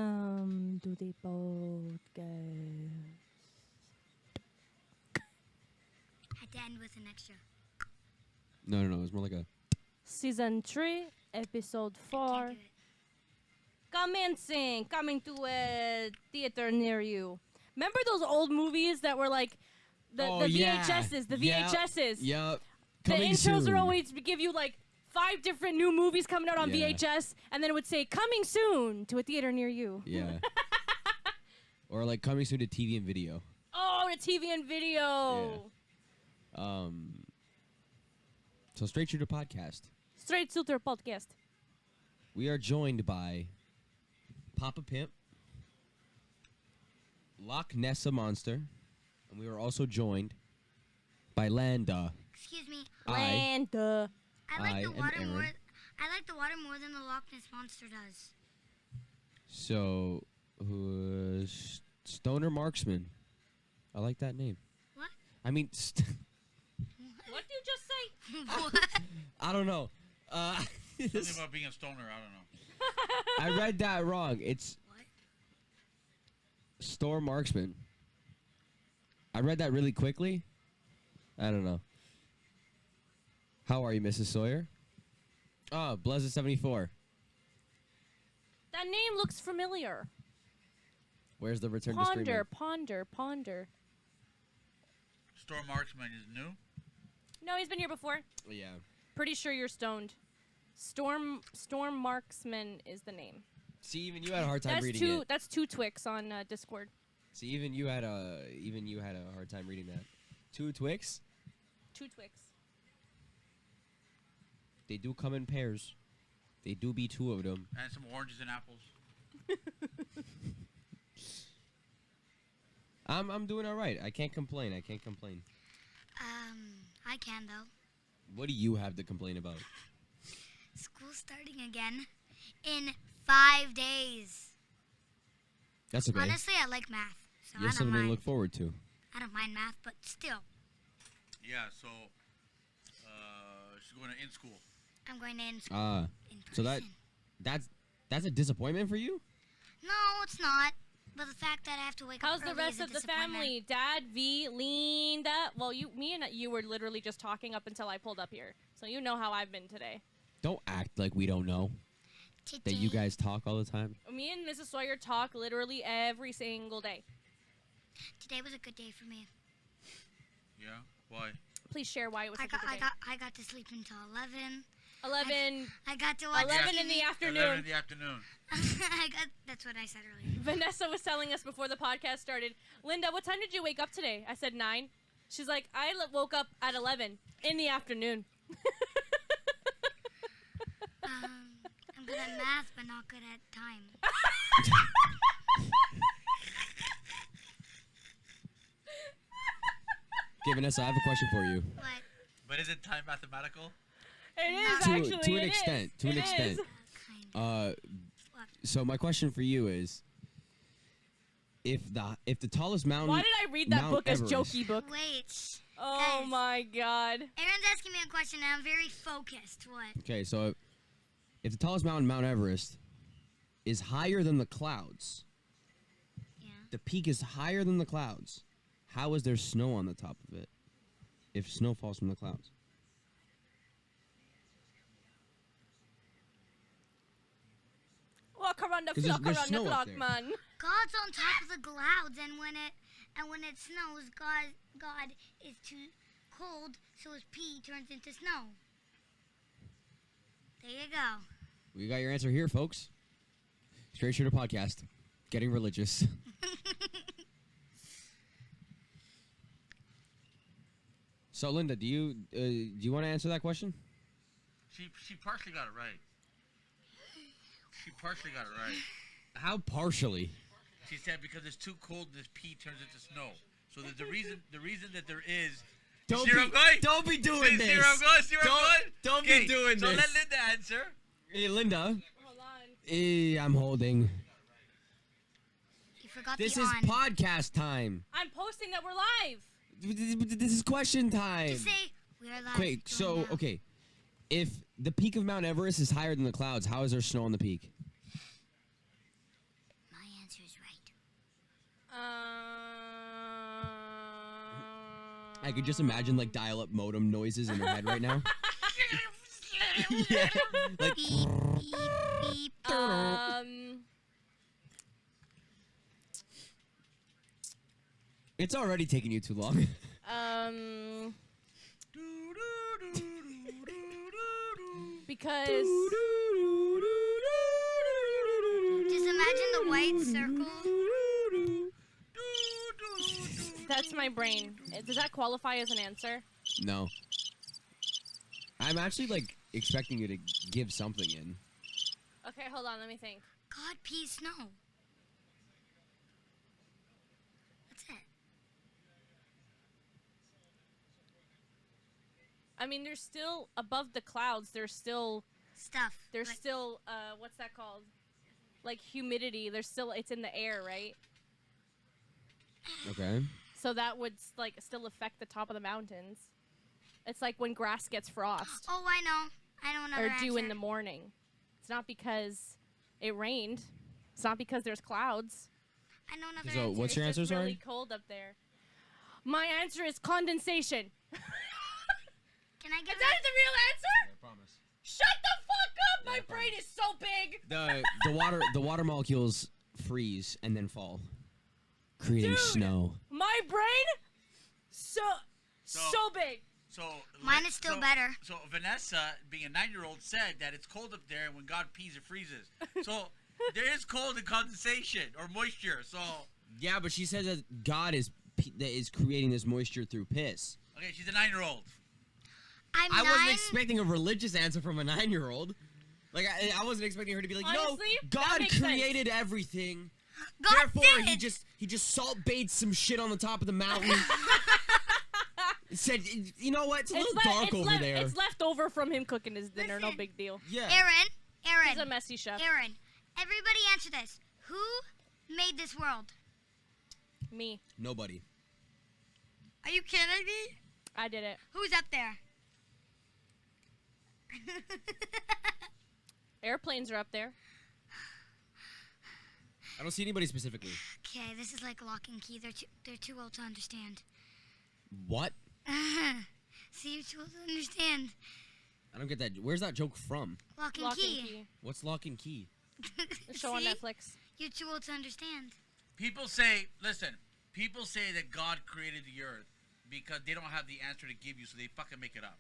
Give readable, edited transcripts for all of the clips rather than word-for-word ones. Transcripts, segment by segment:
Welcome to the podcast. Had to end with an extra. No. It was more like a. Season 3, episode 4. Can't do it. Coming to a theater near you. Remember those old movies that were like the VHSs, the VHSs? Yep. The Coming intros soon. would always give you like 5 different new movies coming out on Yeah. VHS, and then it would say coming soon to a theater near you. Yeah. Or like coming soon to TV and video. Oh, the TV and video. So straight to the podcast. Straight Suitor podcast. We are joined by Papa Pimp, Loch Nessa Monster, and we are also joined by Landa. Excuse me. Landa. I like I the am water more. Aaron. I like the water more than the Loch Ness monster does. So, Stoner Marksman. I like that name. What? I mean, What did you just say? What? I don't know. Something about being a stoner, I don't know. I read that wrong. It's What? Storm Marksman. I read that really quickly. I don't know. How are you, Mrs. Sawyer? Oh, Blezza74. That name looks familiar. Where's the return to streaming? Ponder. Storm Marksman is new. No, he's been here before. Yeah. Pretty sure you're stoned. Storm Marksman is the name. See, even you had a hard time That's reading two. it. That's two Twix on Discord. See, even you had a hard time reading that. 2 Twix. 2 Twix. They do come in pairs. They do be 2 of them. And some oranges and apples. I'm doing all right. I can't complain. I can though. What do you have to complain about? School's starting again in 5 days. That's okay. Honestly, I like math, so You have I don't something to mind. look forward to. I don't mind math, but still, Yeah, so she's going to in school. I'm going to in school Ah, in person. so that's a disappointment for you? No, it's not. But the fact that I have to wake How's up the early rest is a of the disappointment. family? Dad, V, Linda. Well, me and you were literally just talking up until I pulled up here, so you know how I've been today. Don't act like we don't know that you Today- guys talk all the time. Me and Mrs. Sawyer talk literally every single day. Today was a good day for me. Yeah? Why? Please share why it was I such a got, good I day. got, I got to sleep until 11. 11 I got to watch 11 in TV. the 11 afternoon. in the afternoon. That's what I said earlier. Vanessa was telling us before the podcast started, Linda, what time did you wake up today? I said 9. She's like, I woke up at 11 in the afternoon. I'm good at math, but not good at time. Okay, Vanessa, I have a question for you. But But is it time mathematical? It is To- actually. to an it extent, is. to an It extent. is. kind So my question for you is, if the tallest mountain, Why did I read that Mount book as Everest. jokey book? Wait. Oh Guys. my god. Aaron's asking me a question, and I'm very focused. What? Okay, so if the tallest mountain, Mount Everest, is higher than the clouds, Yeah. the peak is higher than the clouds, how is there snow on the top of it? If snow falls from the clouds, Walk around the 'Cause there's- flock, there's around the snow up flock, there. man. God's on top of the clouds, and when it snows, God is too cold, so his pee turns into snow. There you go. we got your answer here, folks. Straight Shooter Podcast, getting religious. So, Linda, do you want to answer that question? She partially got it right. She partially got it right. How partially? She said because it's too cold, this pea turns into snow. So there's the reason that there is. Don't See where I'm going? Don't be doing See this. where I'm going? See where I'm going? Don't Okay, be doing so this. let Linda answer. Hey, Linda. Hold on. I'm holding. You forgot This the is on. podcast time. I'm posting that we're live. This is question time. Just say we are live. Wait, Join so, now. okay. If the peak of Mount Everest is higher than the clouds, how is there snow on the peak? I could just imagine like dial-up modem noises in her head right now. Yeah. Like Beep, beep, beep. it's already taking you too long. Because Just imagine the white circle. that's my brain. Does that qualify as an answer? No. I'm actually like expecting you to give something in. Okay, hold on. Let me think. God, pee, snow. That's it. I mean, there's still above the clouds. There's still Stuff. There's Like, still what's that called? Like humidity. There's still it's in the air, right? Okay. So that would like still affect the top of the mountains. It's like when grass gets frost oh, I know. I know another or dew in answer. the morning. It's not because it rained. It's not because there's clouds. I know another So, answer. what's your It's answer, just really sorry? cold up there. My answer is condensation. Can I get Is that the real answer? I promise. Shut the fuck up! Yeah, My I brain promise. is so big. The water molecules freeze and then fall, creating Dude. snow. My brain, so big. So Mine is still better. So Vanessa, being a 9-year-old, said that it's cold up there, and when God pees, it freezes. So there is cold and condensation or moisture. So Yeah, but she said that God is creating this moisture through piss. okay, she's a 9-year-old. I'm I 9. wasn't expecting a religious answer from a 9-year-old. Like I wasn't expecting her to be like, Honestly, that God makes sense. created everything. God Therefore, did. he just salt bathed some shit on the top of the mountain. Said, you know what? It's a little dark over there. It's left over from him cooking his dinner. No Listen. big deal. Yeah. He's a Aaron, messy chef. Aaron. Everybody answer this. Who made this world? Me. Nobody. Are you kidding me? I did it. Who's up there? Airplanes are up there. I don't see anybody specifically. Okay, this is like lock and key. They're too old to understand. What? See, you're too old to understand. I don't get that. Where's that joke from? Lock and Lock key. and key. What's lock and key? The show on See? Netflix. You're too old to understand. People say, listen, people say that God created the earth because they don't have the answer to give you, so they fucking make it up.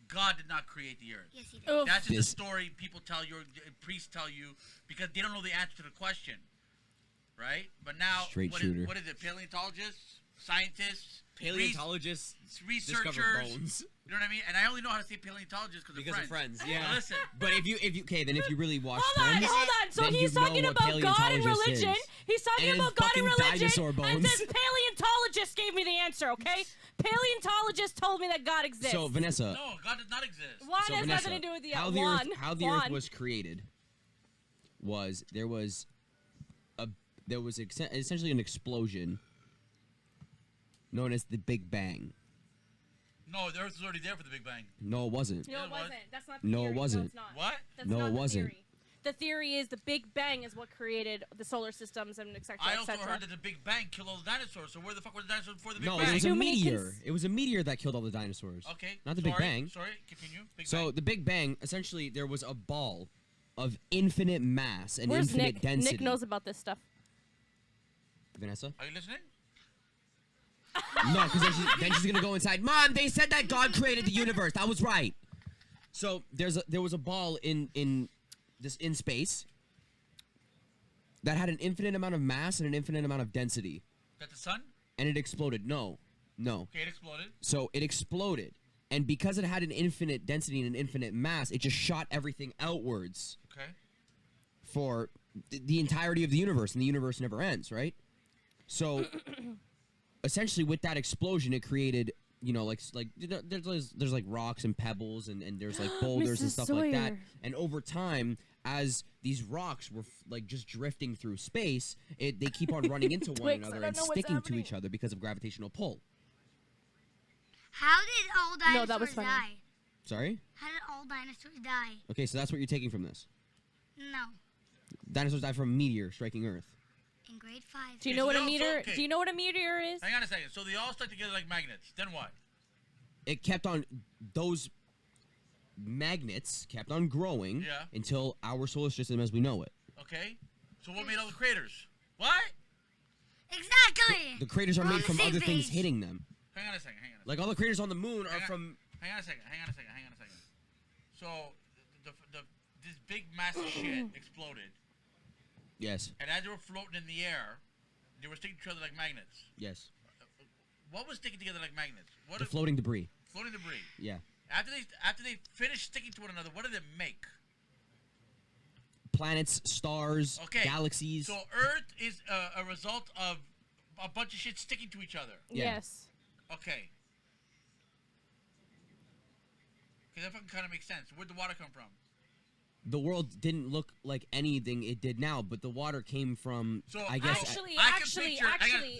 God did not create the earth. Yes, he did. Oof. That's just a This- story people tell you, or priests tell you, because they don't know the answer to the question, right? But now, Straight what shooter. is it? Paleontologists, scientists, Paleontologists discover researchers. bones. You know what I mean? And I only know how to say paleontologists because Of Friends. Now Yeah. listen, But if you okay, then if you really watch Hold on, Friends, hold on. So then he's you know talking what about God and paleontologist religion. is. He's talking And about God and fucking religion. dinosaur And bones. this paleontologist gave me the answer, okay? Paleontologist told me that God exists. So Vanessa, no, God did not exist. Juan so has Vanessa, nothing to do with the how Juan. the Juan. Earth was created was there was essentially an explosion known as the Big Bang. No, the Earth was already there for the Big Bang. No, it wasn't. No, Yeah, it what? wasn't. That's not the No, it theory. wasn't. No, it's not. What? That's No, not it the wasn't. theory. The theory is the Big Bang is what created the solar systems and et cetera, I et also cetera. heard that the Big Bang killed all the dinosaurs. So where the fuck were the dinosaurs before the Big No, Bang? it was a Too many meteor. It was a meteor that killed all the dinosaurs. Okay. Not the Big sorry, Bang. Sorry, continue. Big So Bang. the Big Bang, essentially, there was a ball of infinite mass and Where's infinite Nick? density. Nick knows about this stuff. Vanessa? Are you listening? No, because then she's gonna go inside. Mom, they said that God created the universe. That was right. So there was a ball in space that had an infinite amount of mass and an infinite amount of density, Is that the sun? and it exploded. No. Okay, it exploded. So it exploded, and because it had an infinite density and an infinite mass, it just shot everything outwards Okay. for the entirety of the universe, and the universe never ends, right? So essentially, with that explosion, it created, there's like rocks and pebbles, and there's like boulders and Mrs. stuff like that. Sawyer. And over time, as these rocks were like just drifting through space, they keep on running into one Twix, I another don't and know what's sticking to happening. each other because of gravitational pull. How did all dinosaurs No, that was funny. die? Sorry? How did all dinosaurs die? Okay, so that's what you're taking from this. No. Dinosaurs die from a meteor striking Earth. in grade 5. Do you Okay, know so what they a all- so- meter? okay. Do you know what a meteor is? Hang on a second. So they all stuck together like magnets. Then what? It kept on those magnets kept on growing Yeah. until our solar system as we know it. Okay. So what made all the craters? What? Exactly. The craters are We're on made the from same other things page. hitting them. Hang on a second. Hang on. Like all the craters on the moon are Hang on. from. Hang on a second. Hang on a second. Hang on a second. So this big massive shit exploded, Yes. and as they were floating in the air, they were sticking to each other like magnets. Yes. What was sticking together like magnets? What The floating debris. floating debris. Yeah. After they finished sticking to one another, what did it make? Planets, stars, Okay. galaxies. So Earth is a result of a bunch of shit sticking to each other. Yeah. Yes. Okay. Okay, that fucking kind of makes sense. Where'd the water come from? The world didn't look like anything it did now, but the water came from. So I guess. Actually, I can actually, picture, hang on, actually.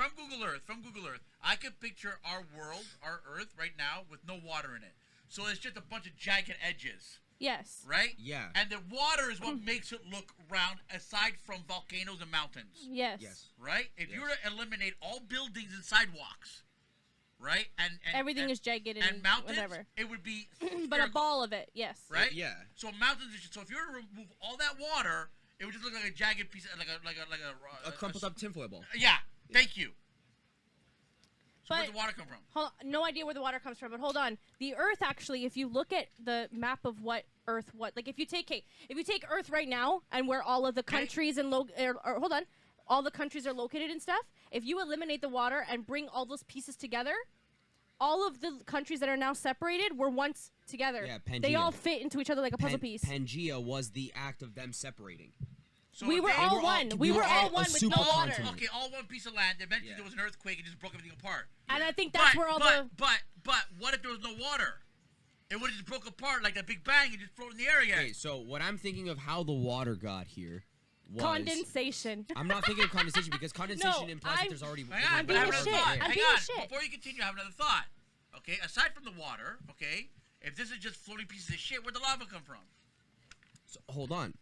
from Google Earth, I can picture our world, our Earth, right now with no water in it. So it's just a bunch of jagged edges, Yes. right? Yeah. And the water is what makes it look round, aside from volcanoes and mountains, Yes. Yes. right? If you Yes. were to eliminate all buildings and sidewalks, right, and Everything and, is jagged and, and mountains, whatever. it would be But a spherical, ball of it. Yes. right? Yeah. So mountains. So if you were to remove all that water, it would just look like a jagged piece, like a A crumpled up tinfoil ball. Yeah. Thank you. So where'd But- the water come from? No idea where the water comes from, but hold on. The Earth actually, if you look at the map of what Earth, like if you take Earth right now and where all of the Okay. countries and hold on, all the countries are located and stuff. If you eliminate the water and bring all those pieces together, all of the countries that are now separated were once together. Yeah, They all Pangea. fit into each other like a puzzle piece. Pangea was the act of them separating. So We if were they- all were all- one. we We were were all all a one with super no water. continent. Okay, all one piece of land. Eventually, Yeah. there was an earthquake and just broke everything apart. And I think that's where all the But what if there was no water? It would have just broke apart like that Big Bang and just floated in the air again. Okay, so what I'm thinking of how the water got here was. condensation. I'm not thinking of condensation because condensation No, implies that I'm- there's already. Hang on, I'm but being I have a another shit. thought. I'm Hang being a on. shit. Before you continue, I have another thought. Okay, aside from the water, okay, if this is just floating pieces of shit, where'd the lava come from? So, hold on,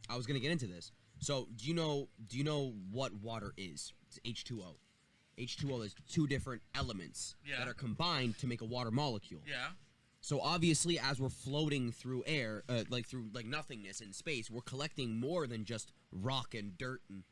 I was gonna get into this. So do you know what water is? It's H2O. H2O is two different elements Yeah. that are combined to make a water molecule. Yeah. So obviously, as we're floating through air, through nothingness in space, we're collecting more than just rock and dirt and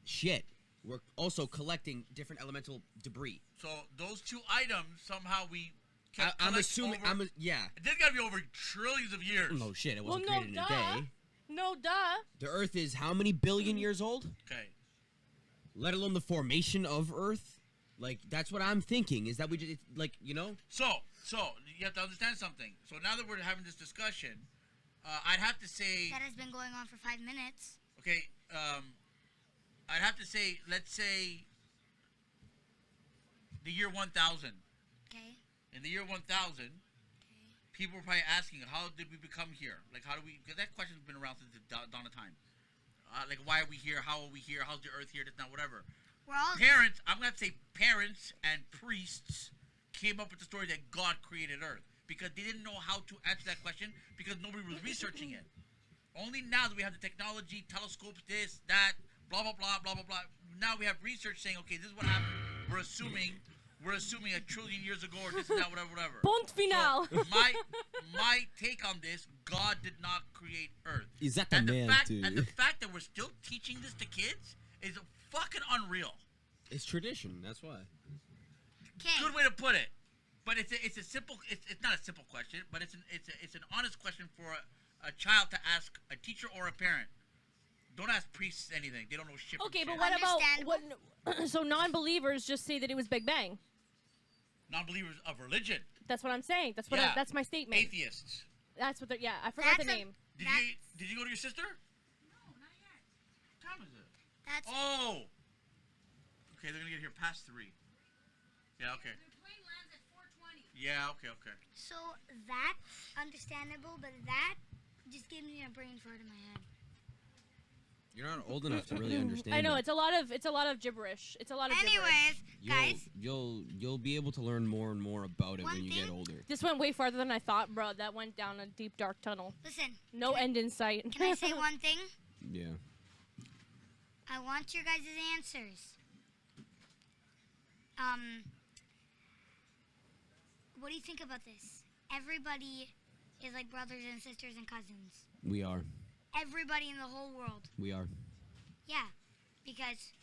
shit. We're also collecting different elemental debris. So those two items somehow we. I'm collect assuming. over- Yeah. This got to be over trillions of years. No shit. It Well, wasn't no, created in a duh. day. No, duh. The Earth is how many billion years old? Okay. Let alone the formation of Earth. Like that's what I'm thinking. Is that we just So you have to understand something. So now that we're having this discussion, I'd have to say, That has been going on for 5 minutes. okay, I'd have to say, let's say, the year 1000. Okay. In the year 1000, people were probably asking, how did we become here? Like, how do we? Because that question's been around since the dawn of time. Like, why are we here? How are we here? How's the Earth here? That's not whatever. We're all Parents, I'm gonna have to say parents and priests came up with the story that God created Earth because they didn't know how to answer that question because nobody was researching it. Only now that we have the technology, telescopes, this, that, blah blah blah blah blah blah. Now we have research saying, okay, this is what happened. We're assuming 1 trillion years ago or this and that, whatever. Punto final. So, my take on this, God did not create Earth. is that And the fact that we're still teaching this to kids is fucking unreal. It's tradition. That's why. okay. Good way to put it. But it's a simple. It's not a simple question, but it's an honest question for a child to ask a teacher or a parent. Don't ask priests anything. They don't know shit. from Okay, shit. but what about Understandable. what? So non-believers just say that it was Big Bang. Non-believers of religion, That's what I'm saying. That's what. Yeah. That's my statement. atheists. That's what they're. Yeah, I forgot the That's a- name. Did you go to your sister? No, not yet. What time is it? That's Oh. Okay, they're gonna get here past 3. Yeah. Okay. Yeah. Okay. so that's understandable, but that just gave me a brain fart in my head. You're not old enough to really understand. I know it. it's a lot of gibberish. It's a lot of gibberish. Anyways, guys, You'll be able to learn more and more about it One when you get thing- older. This went way farther than I thought, bro. That went down a deep dark tunnel. listen. No end in sight. Can I say one thing? Yeah. I want your guys' answers. What do you think about this? Everybody is like brothers and sisters and cousins. We are. Everybody in the whole world. We are. Yeah, because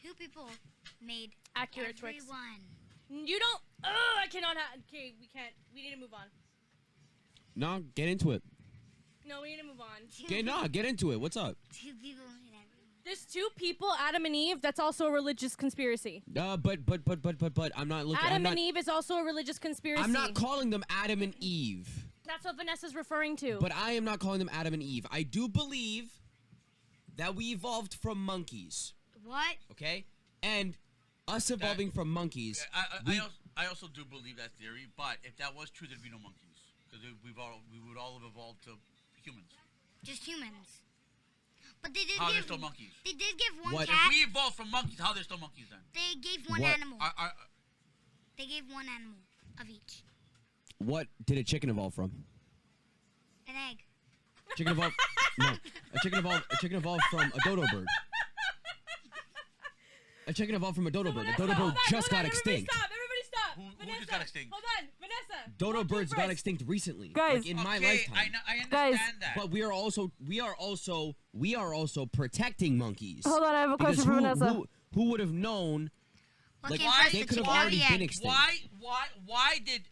2 people made Accurate, Twix. everyone. You don't. Oh, I cannot. Okay, we can't. We need to move on. No, get into it. No, we need to move on. Get into it. What's up? 2 people made everyone. There's 2 people, Adam and Eve. That's also a religious conspiracy. But I'm not looking. Adam and Eve is also a religious conspiracy. I'm not calling them Adam and Eve. That's what Vanessa's referring to. But I am not calling them Adam and Eve. I do believe that we evolved from monkeys. What? Okay? And us evolving from monkeys. I also do believe that theory, but if that was true, there'd be no monkeys. Because we would all have evolved to humans. Just humans. But they did How are there give. still monkeys? They did give one What? If cat. we evolved from monkeys, how are there still monkeys then? They gave one What? animal. They gave one animal of each. What did a chicken evolve from? An egg. Chicken evolved. No. A chicken evolved from a dodo bird. A chicken evolved from a dodo bird. A dodo bird just got extinct. Everybody stop. Who just got extinct? Hold on, Vanessa. Dodo Walk birds through got first. extinct recently. Guys. Like in my Okay, lifetime. I understand Guys. that. But we are also protecting monkeys. Hold on, I have a Because question for Vanessa. who would have known? What Like, came why first, they the could have chicken or already the been egg? extinct. Why did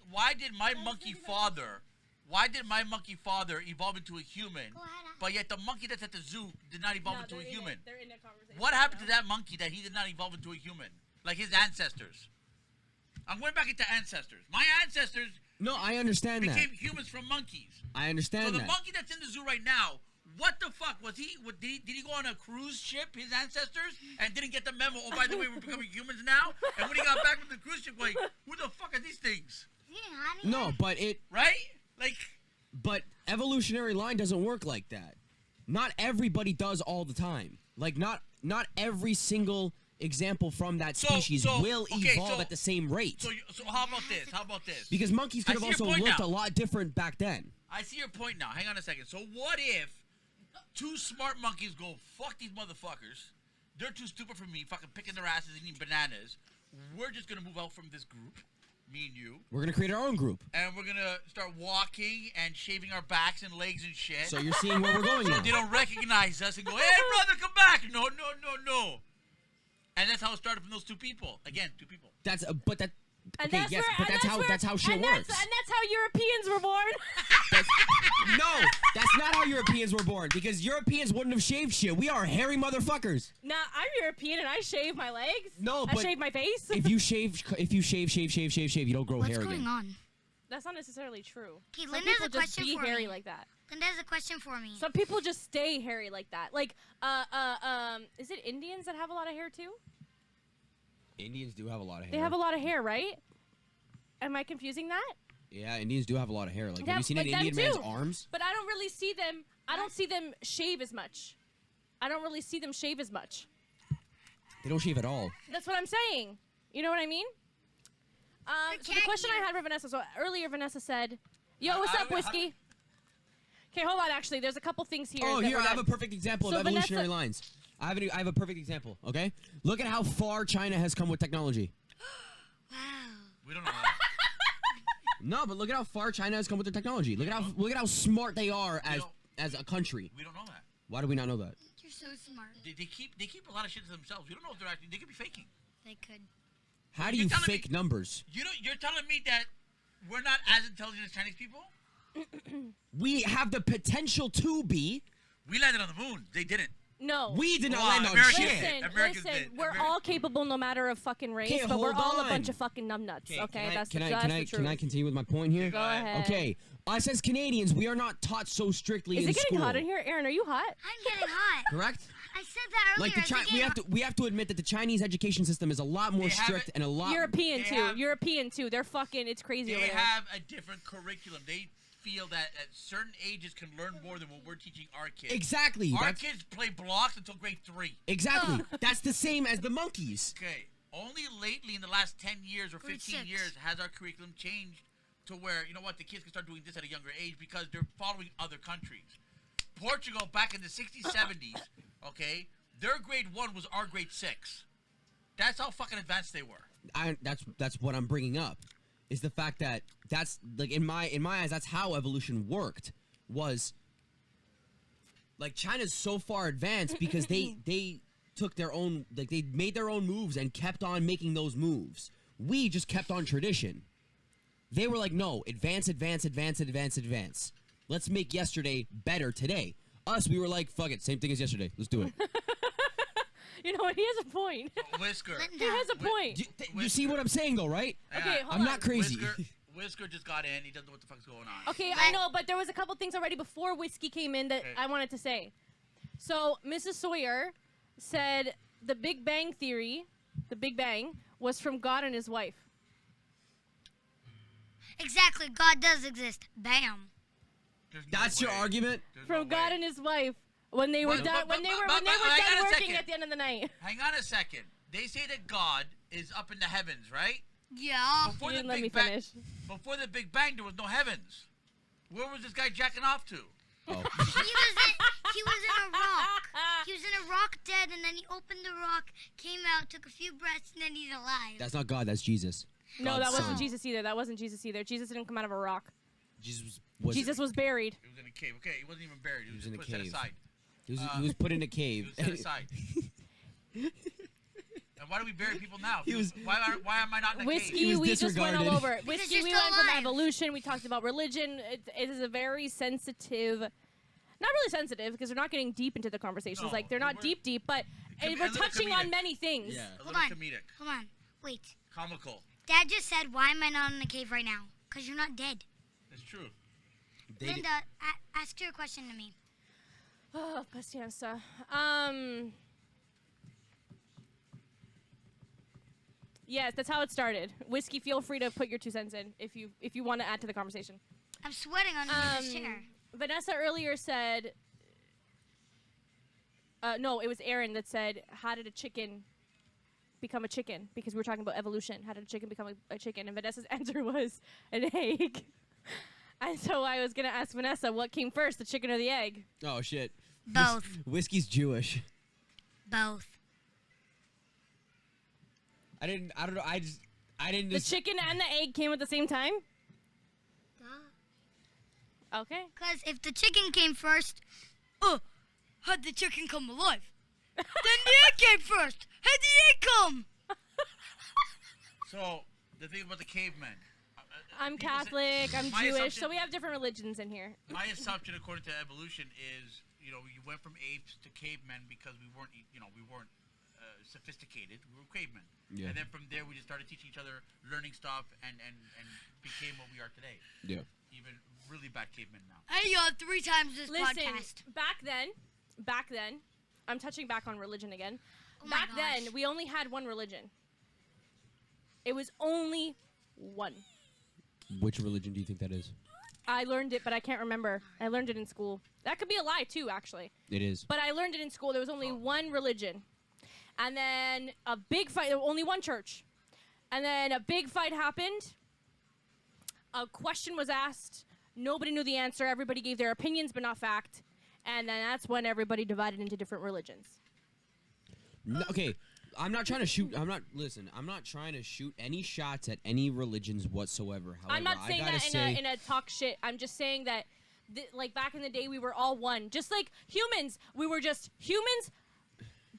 my monkey father evolve into a human, Go ahead, but yet the monkey that's at the zoo did not evolve into a human? They're in a conversation. What happened to that monkey that he did not evolve into a human? Like his ancestors. I'm going back into ancestors. My ancestors No, I understand that. became humans from monkeys. I So understand the that. monkey that's in the zoo right now, what the fuck was he? Did he go on a cruise ship? His ancestors and didn't get the memo. Oh, by the way, we're becoming humans now. And when he got back from the cruise ship, like, who the fuck are these things? Yeah, honey. No, Right? Like, but evolutionary line doesn't work like that. Not everybody does all the time. Like not every single example from that species will evolve at the same rate. so how about this? How about this? Because monkeys could I have see your also point looked now. a lot different back then. I see your point now. Hang on a second. So what if 2 smart monkeys go, fuck these motherfuckers. They're too stupid for me, fucking picking their asses and eating bananas. We're just gonna move out from this group, me and you, We're gonna create our own group. and we're gonna start walking and shaving our backs and legs and shit. So you're seeing where we're going now. They don't recognize us and go, hey brother, come back. No. And that's how it started from those 2 people. Again, 2 people. That's but that. And Okay, yes, but that's how shit works. And that's how Europeans were born. No, that's not how Europeans were born. Because Europeans wouldn't have shaved shit. We are hairy motherfuckers. Nah, I'm European and I shave my legs. No, I but shave my face. if you shave, you don't grow What's hair going again. on? That's not necessarily true. Okay, Some Linda has people a just question be for hairy me. like that. Linda has a question for me. Some people just stay hairy like that. Like, is it Indians that have a lot of hair too? Indians do have a lot of hair. They have a lot of hair, right? Am I confusing that? Yeah, Indians do have a lot of hair. Like, Yeah, have you seen but an them Indian man's too. arms? But I don't really see them. I don't see them shave as much. I don't really see them shave as much. They don't shave at all. That's what I'm saying. You know what I mean? So the question I had for Vanessa. So earlier, Vanessa said, "Yo, what's up, whiskey?" Okay, hold on. Actually, there's a couple things here. Oh, that here we're I have not- a perfect example So of evolutionary Vanessa- lines. I have a perfect example. Okay, look at how far China has come with technology. Wow. We don't know that. No, but look at how far China has come with their technology. Look at how smart they are don't- as a country. We don't know that. Why do we not know that? You're so smart. They keep a lot of shit to themselves. We don't know if they could be faking. They could. How do You're you telling fake me- numbers? You're telling me that we're not as intelligent as Chinese people? We have the potential to be. We landed on the moon. They didn't. No. We did not Well, land on Americans shit. did. Listen, Americans listen. did. We're Ameri- all capable, no matter of fucking race, Okay, but we're hold all a bunch on. of fucking numbnuts. Okay, that's can the I truth. continue with my point here? Go ahead. Okay, us as Canadians, we are not taught so strictly Is in it getting school. hot in here, Aaron? Are you hot? I'm getting hot. Correct? I said that earlier. Like the I said we have to admit that the Chinese education system is a lot more They have strict it- and a lot. European They too. have- European too. They're fucking. It's crazy over They there. have a different curriculum. They feel that at certain ages can learn more than what we're teaching our kids. Exactly. Our That's, kids play blocks until grade 3. exactly. That's the same as the monkeys. Okay. Only lately in the last 10 years or Grade 15 6. years has our curriculum changed to where, you know what, the kids can start doing this at a younger age because they're following other countries. Portugal back in the 60s, 70s, okay, Their grade 1 was our grade 6. That's how fucking advanced they were. That's what I'm bringing up, is the fact that that's like in my eyes, that's how evolution worked. Was like China's so far advanced because they took their own, like they made their own moves and kept on making those moves. We just kept on tradition. They were like, no, advance. Let's make yesterday better today. Us, we were like, fuck it, same thing as yesterday. Let's do it. You know what? He has a point. Whisker. He has a point. You see what I'm saying, though, right? Okay, hold I'm on. not crazy. Whisker just got in. He doesn't know what the fuck's going on. Okay, I know, but there was a couple things already before Whiskey came in that I wanted to say. So, Mrs. Sawyer said the Big Bang Theory, the Big Bang, was from God and his wife. Exactly. God does exist. Bam. There's no That's your way. argument? There's no From God way. and his wife when they were done when they were done hang on a working second. at the end of the night. Hang on a second. They say that God is up in the heavens, right? Yeah. Before You the didn't let me Big Bang, finish. before the Big Bang, there was no heavens. Where was this guy jacking off to? Oh. He was in a rock. He was in a rock dead, and then he opened the rock, came out, took a few breaths, and then he's alive. That's not God, that's Jesus. No, God's that wasn't son. Jesus either. That wasn't Jesus either. Jesus didn't come out of a rock. Jesus Jesus was buried. He was in a cave. Okay, he wasn't even buried. He was, in a just put set cave. aside. he was put in a He cave. was set aside. And why do we bury people now? He was- Why am I not in a Whiskey, He was we just went all disregarded. over it. Because Whiskey, you're we still went from alive. evolution. We talked about religion. It is a very sensitive, not really sensitive because they're not getting deep into the conversations. No, Like they're not we're- deep, but a we're little touching on comedic. many things. Yeah. A Hold little on. comedic. Hold on. Wait. Comical. Dad just said, why am I not in a cave right now? Because you're not dead. That's true. They Linda, ask your question to me. Oh, paciencia. Yes, that's how it started. Whiskey, feel free to put your 2 cents in if you want to add to the conversation. I'm sweating underneath this chair. Vanessa earlier said, no, it was Aaron that said, how did a chicken become a chicken? Because we were talking about evolution. How did a chicken become a chicken? And Vanessa's answer was an egg. And so I was going to ask Vanessa, what came first, the chicken or the egg? Oh shit. Both. Whiskey's Jewish. Both. I don't know. I didn't The just chicken and the egg came at the same time? Okay. Because if the chicken came first, how'd the chicken come alive? Then the egg came first. How'd the egg come? So the thing about the cavemen. I'm people say- Catholic, I'm my Jewish, assumption- so we have different religions in here. My assumption, according to evolution, is you went from apes to cavemen because we weren't sophisticated. We were cavemen. Yeah. And then from there, we just started teaching each other, learning stuff, and became what we are today. Yeah. Even really bad cavemen now. Hey, 3 times this Listen, podcast. back then, I'm touching back on religion again. Oh my Back then, gosh. we only had one religion. It was only one. Which religion do you think that is? I learned it, but I can't remember. I learned it in school. That could be a lie, too, actually. It is. But I learned it in school. There was only one religion. And then a big fight. There was only one church. And then a big fight happened. A question was asked. Nobody knew the answer. Everybody gave their opinions, but not fact. And then that's when everybody divided into different religions. No, okay, I'm not trying to shoot. I'm not trying to shoot any shots at any religions whatsoever. However, I'm not saying I gotta that say, in a talk shit. I'm just saying that, like, back in the day, we were all one. Just like humans. We were just humans,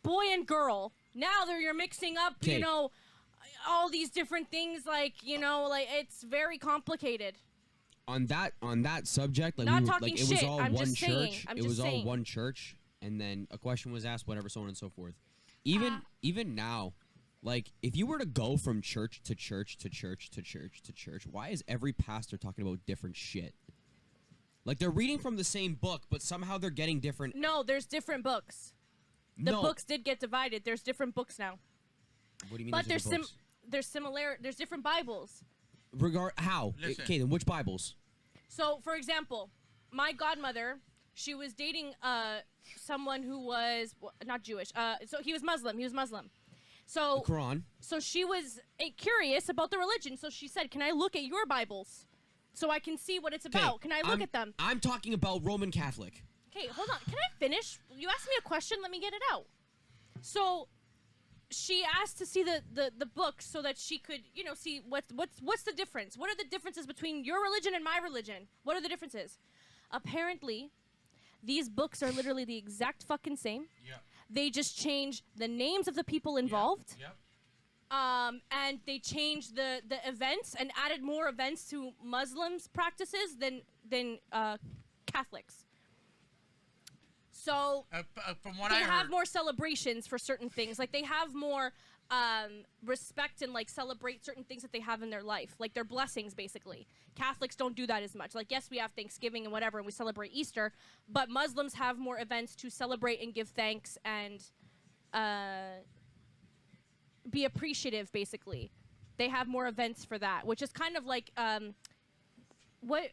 boy and girl. Now you're mixing up, Okay. all these different things. Like, like it's very complicated. on that subject, like, Not we were, talking like it was shit, all I'm one just saying, church. I'm It just was all saying. one church, and then a question was asked, whatever, so on and so forth. Even now, like, if you were to go from church to church to church to church to church, why is every pastor talking about different shit? Like, they're reading from the same book, but somehow they're getting different. No, there's different books. The No. books did get divided. There's different books now. What do you mean? But there's different books? there's similar. There's different Bibles. How? Listen. Okay, then which Bibles? So, for example, my godmother, she was dating someone who was not Jewish. So he was Muslim. So Quran. So she was curious about the religion. So she said, "Can I look at your Bibles, so I can see what it's about? Can I look at them?" I'm talking about Roman Catholic. Okay, hold on. Can I finish? You asked me a question. Let me get it out. So she asked to see the book so that she could, see what's the difference. What are the differences between your religion and my religion? What are the differences? Apparently, these books are literally the exact fucking same. Yeah. They just change the names of the people involved. Yep. And they changed the events and added more events to Muslims' practices than Catholics. So From what they I have heard, more celebrations for certain things. Like they have more respect and like celebrate certain things that they have in their life, like their blessings, basically. Catholics don't do that as much. Like, yes, we have Thanksgiving and whatever, and we celebrate Easter, but Muslims have more events to celebrate and give thanks and be appreciative, basically. They have more events for that, which is kind of like what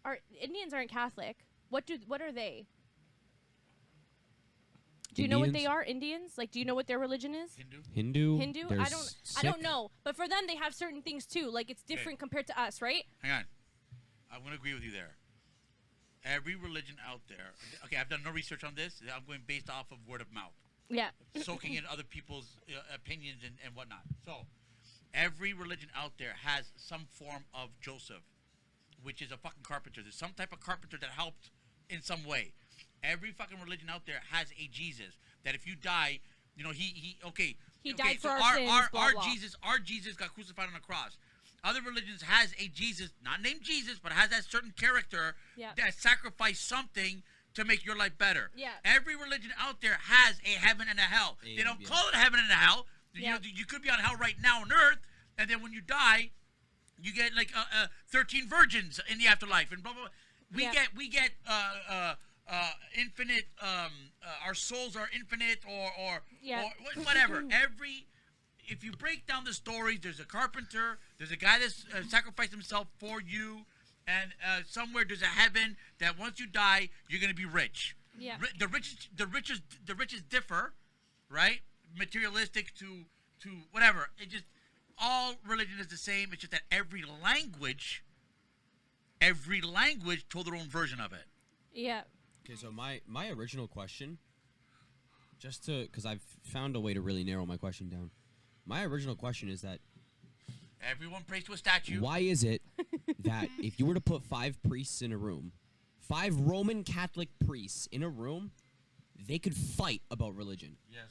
are Indians aren't Catholic. What are they? Do you know what they Indians? are? Indians? Like, do you know what their religion is? Hindu. Hindu? There's I don't Sikh. know. But for them, they have certain things too. Like, it's different compared to us, right? hang on. I'm going to agree with you there. Every religion out there. Okay, I've done no research on this. I'm going based off of word of mouth, Yeah. soaking in other people's opinions and whatnot. So, every religion out there has some form of Joseph, which is a fucking carpenter. There's some type of carpenter that helped in some way. Every fucking religion out there has a Jesus that if you die, he died for so our sins, blah, our blah. Jesus got crucified on a cross. Other religions has a Jesus, not named Jesus, but has that certain character Yeah. that sacrificed something to make your life better. Yeah. Every religion out there has a heaven and a hell. They don't call it a heaven and a hell. Yeah. You could be on hell right now on earth, and then when you die, you get like 13 virgins in the afterlife and blah blah. Blah. We get infinite. Our souls are infinite, or whatever. If you break down the stories, there's a carpenter, there's a guy that's sacrificed himself for you, and somewhere there's a heaven that once you die, you're gonna be rich. Yeah. The riches differ, right? Materialistic to whatever. It just all religion is the same. It's just that every language told their own version of it. Yeah. Okay, so my original question, because I've found a way to really narrow my question down. My original question is that Everyone prays to a statue. why is it that if you were to put 5 priests in a room, 5 Roman Catholic priests in a room, they could fight about religion, Yes.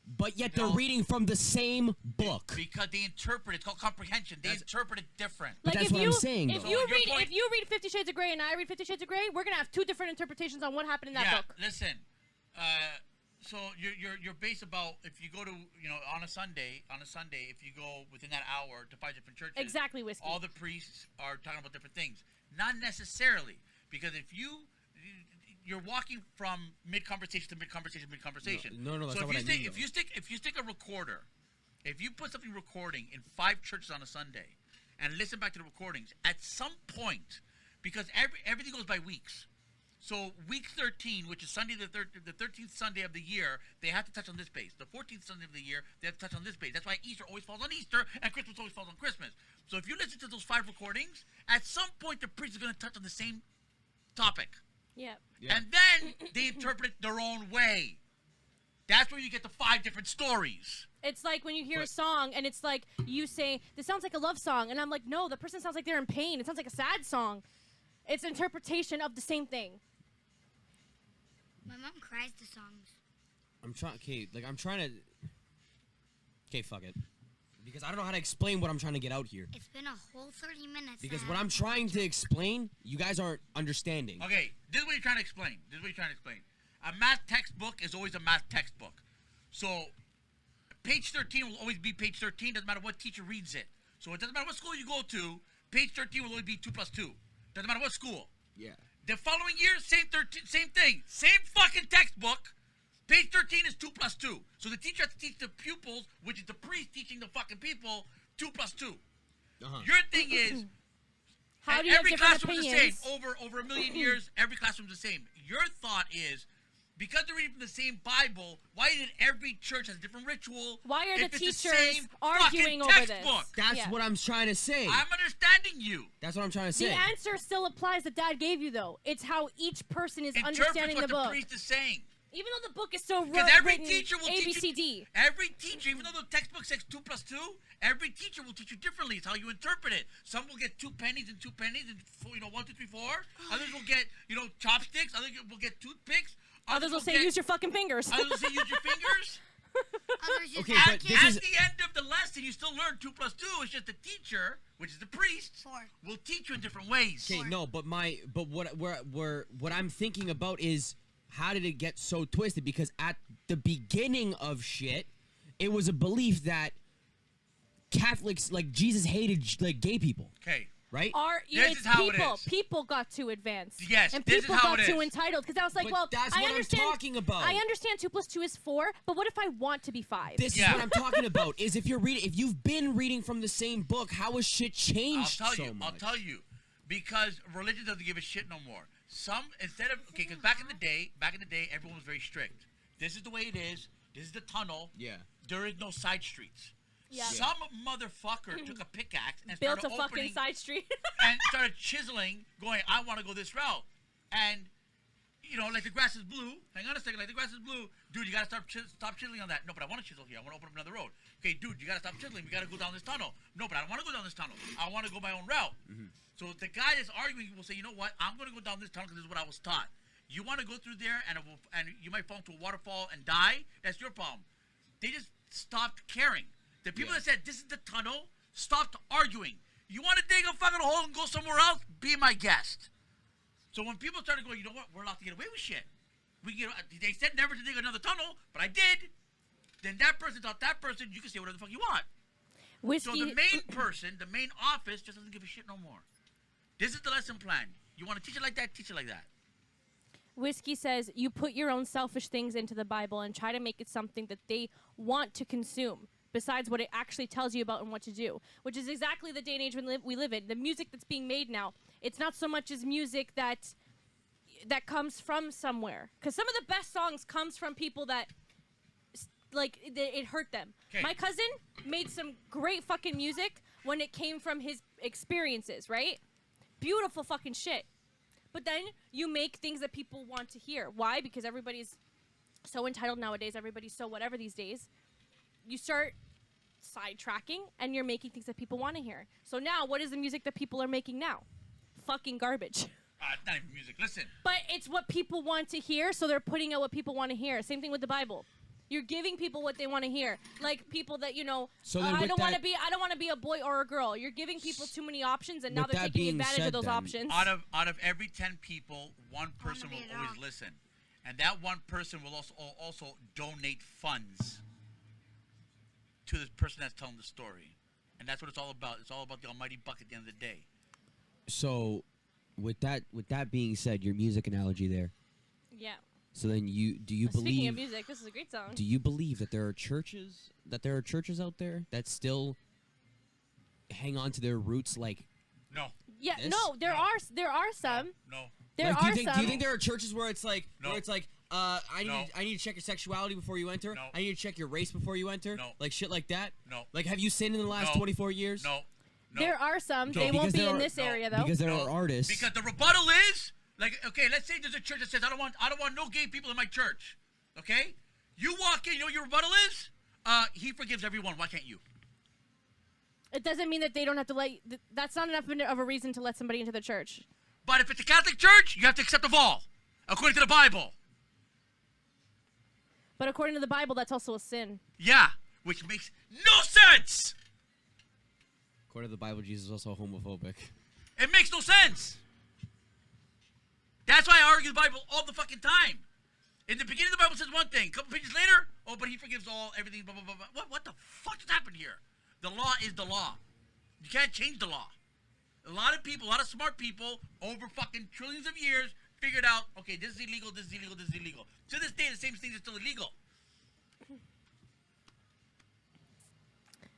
but yet No. they're reading from the same book? Because they interpret it. It's called comprehension. They interpret it different. But that's what I'm saying, If though. you So your read point- if you read 50 Shades of Grey and I read 50 Shades of Grey, we're gonna have 2 different interpretations on what happened in that yeah. book. Listen. So you're based about if you go to on a Sunday if you go within that hour to 5 different churches. Exactly, Whiskey. All the priests are talking about different things. Not necessarily, because if you're walking from mid conversation to mid conversation. No, that's so not what I mean, if you stick a recorder, if you put something recording in 5 churches on a Sunday, and listen back to the recordings, at some point, because everything goes by weeks. So week 13, which is Sunday the 13th Sunday of the year, they have to touch on this base. The 14th Sunday of the year, they have to touch on this base. That's why Easter always falls on Easter and Christmas always falls on Christmas. So if you listen to those 5 recordings, at some point the priest is going to touch on the same topic. Yeah. Yeah. And then they interpret it their own way. That's where you get the 5 different stories. It's like when you hear a song and it's like you say, "This sounds like a love song," and I'm like, "No, the person sounds like they're in pain. It sounds like a sad song." It's interpretation of the same thing. My mom cries to songs. I'm trying to. Okay, fuck it. Because I don't know how to explain what I'm trying to get out here. It's been a whole 30 minutes. Because and what I'm trying to explain, you guys aren't understanding. Okay, this is what you're trying to explain. A math textbook is always a math textbook. So, page 13 will always be page 13, doesn't matter what teacher reads it. So it doesn't matter what school you go to, page 13 will always be 2 plus 2. Doesn't matter what school. Yeah. The following year, same thing. Same fucking textbook. Page 13 is 2 plus 2. So the teacher has to teach the pupils, which is the priest teaching the fucking people, 2 plus 2. Uh-huh. Your thing is, How do you have every different classroom is the opinions? same. Over a million years, every classroom is the same. Your thought is, because they're reading from the same Bible, why did every church has a different ritual? Why are if the it's teachers same arguing fucking over this? textbook? That's Yeah. what I'm trying to say. I'm understanding you. That's what I'm trying to The say. answer still applies that Dad gave you, though. It's how each person is Interpret understanding what the book. priest is saying. Even though the book is so Because every written teacher will teach you. ABCD. Every teacher, even though the textbook says 2 plus 2, every teacher will teach you differently. It's how you interpret it. Some will get 2 pennies and 2 pennies and 1, 2, 3, 4. Others will get chopsticks. Others will get toothpicks. Others will say use your fucking fingers. Others will say use your fingers. Others just Okay, have but kids. this At is- the end of the lesson, you still learn 2 plus 2. It's just the teacher, which is the priest, 4. will teach you in different ways. Okay, no, but what I'm thinking about is how did it get so twisted? Because at the beginning of shit, it was a belief that Catholics, like Jesus, hated like gay people, Okay. right? This is how it people. is. People got too advanced. Yes, and this is people how got it too is. entitled because I was like, But well, that's I what I'm understand. talking about. I understand 2 plus 2 is 4, but what if I want to be 5? This Yeah. is what I'm talking about. Is if you've been reading from the same book, how has shit changed I'll so much? tell you, because religion doesn't give a shit no more. Because back in the day, everyone was very strict. This is the way it is. This is the tunnel. Yeah. There is no side streets. Yeah. Some motherfucker took a pickaxe and Built started a fucking opening side street. and started chiseling, going, I want to go this route. And, like the grass is blue. Hang on a second, like the grass is blue. Dude, you got to stop chiseling on that. No, but I want to chisel here. I want to open up another road. Okay, dude, you got to stop chiseling. We got to go down this tunnel. No, but I don't want to go down this tunnel. I want to go my own route. So the guy that's arguing will say, you know what? I'm going to go down this tunnel because this is what I was taught. You want to go through there and you might fall into a waterfall and die? That's your problem. They just stopped caring. The people that said, this is the tunnel, stopped arguing. You want to dig a fucking hole and go somewhere else? Be my guest. So when people started going, you know what? We're allowed to get away with shit. They said never to dig another tunnel, but I did. Then that person thought that person, you can say whatever the fuck you want. Whiskey. So the main person, the main office, just doesn't give a shit no more. This is the lesson plan. You want to teach it like that, teach it like that. Whiskey says you put your own selfish things into the Bible and try to make it something that they want to consume, besides what it actually tells you about and what to do, which is exactly the day and age we live in. The music that's being made now, it's not so much as music that comes from somewhere, because some of the best songs comes from people that it hurt them. 'Kay. My cousin made some great fucking music when it came from his experiences, right? Beautiful fucking shit. But then you make things that people want to hear. Why? Because everybody's so entitled nowadays. Everybody's so whatever these days. You start sidetracking and you're making things that people want to hear. So now, what is the music that people are making now? Fucking garbage. It's not even music. Listen. But it's what people want to hear, so they're putting out what people want to hear. Same thing with the Bible. You're giving people what they want to hear. Like people that, So then I with don't want to that- be I don't want to be a boy or a girl. You're giving people too many options, and now With they're that taking being advantage of said those then, options. Out of every 10 people, one person be will a always dog. listen. And that one person will also donate funds to the person that's telling the story. And that's what it's all about. It's all about the almighty buck at the end of the day. So, with that being said, your music analogy there. Yeah. So then do you Speaking of believe music, this is a great song. do you believe that there are churches out there that still hang on to their roots like No. Yeah, this? no, there are some. No. There like, are do you think some. do you think there are churches where it's like No. I No. need to check your sexuality before you enter. No. I need to check your race before you enter. No. Like shit like that. No. Like have you sinned in the last No. 24 years? No. No. There are some. No, They won't because be there in are- this no, area though. Because there No, are artists. Because the rebuttal is like, okay, let's say there's a church that says I don't want no gay people in my church. Okay? You walk in, you know what your rebuttal is? He forgives everyone. Why can't you? It doesn't mean that they don't have to that's not enough of a reason to let somebody into the church. But if it's a Catholic church, you have to accept the all, according to the Bible. But according to the Bible, that's also a sin. Yeah, which makes no sense. According to the Bible, Jesus is also homophobic. It makes no sense. That's why I argue the Bible all the fucking time. In the beginning, the Bible says one thing. A couple pages later, oh, but he forgives everything, blah, blah, blah, blah. What the fuck just happened here? The law is the law. You can't change the law. A lot of people, a lot of smart people, over fucking trillions of years, figured out, okay, this is illegal, this is illegal, this is illegal. To this day, the same thing is still illegal.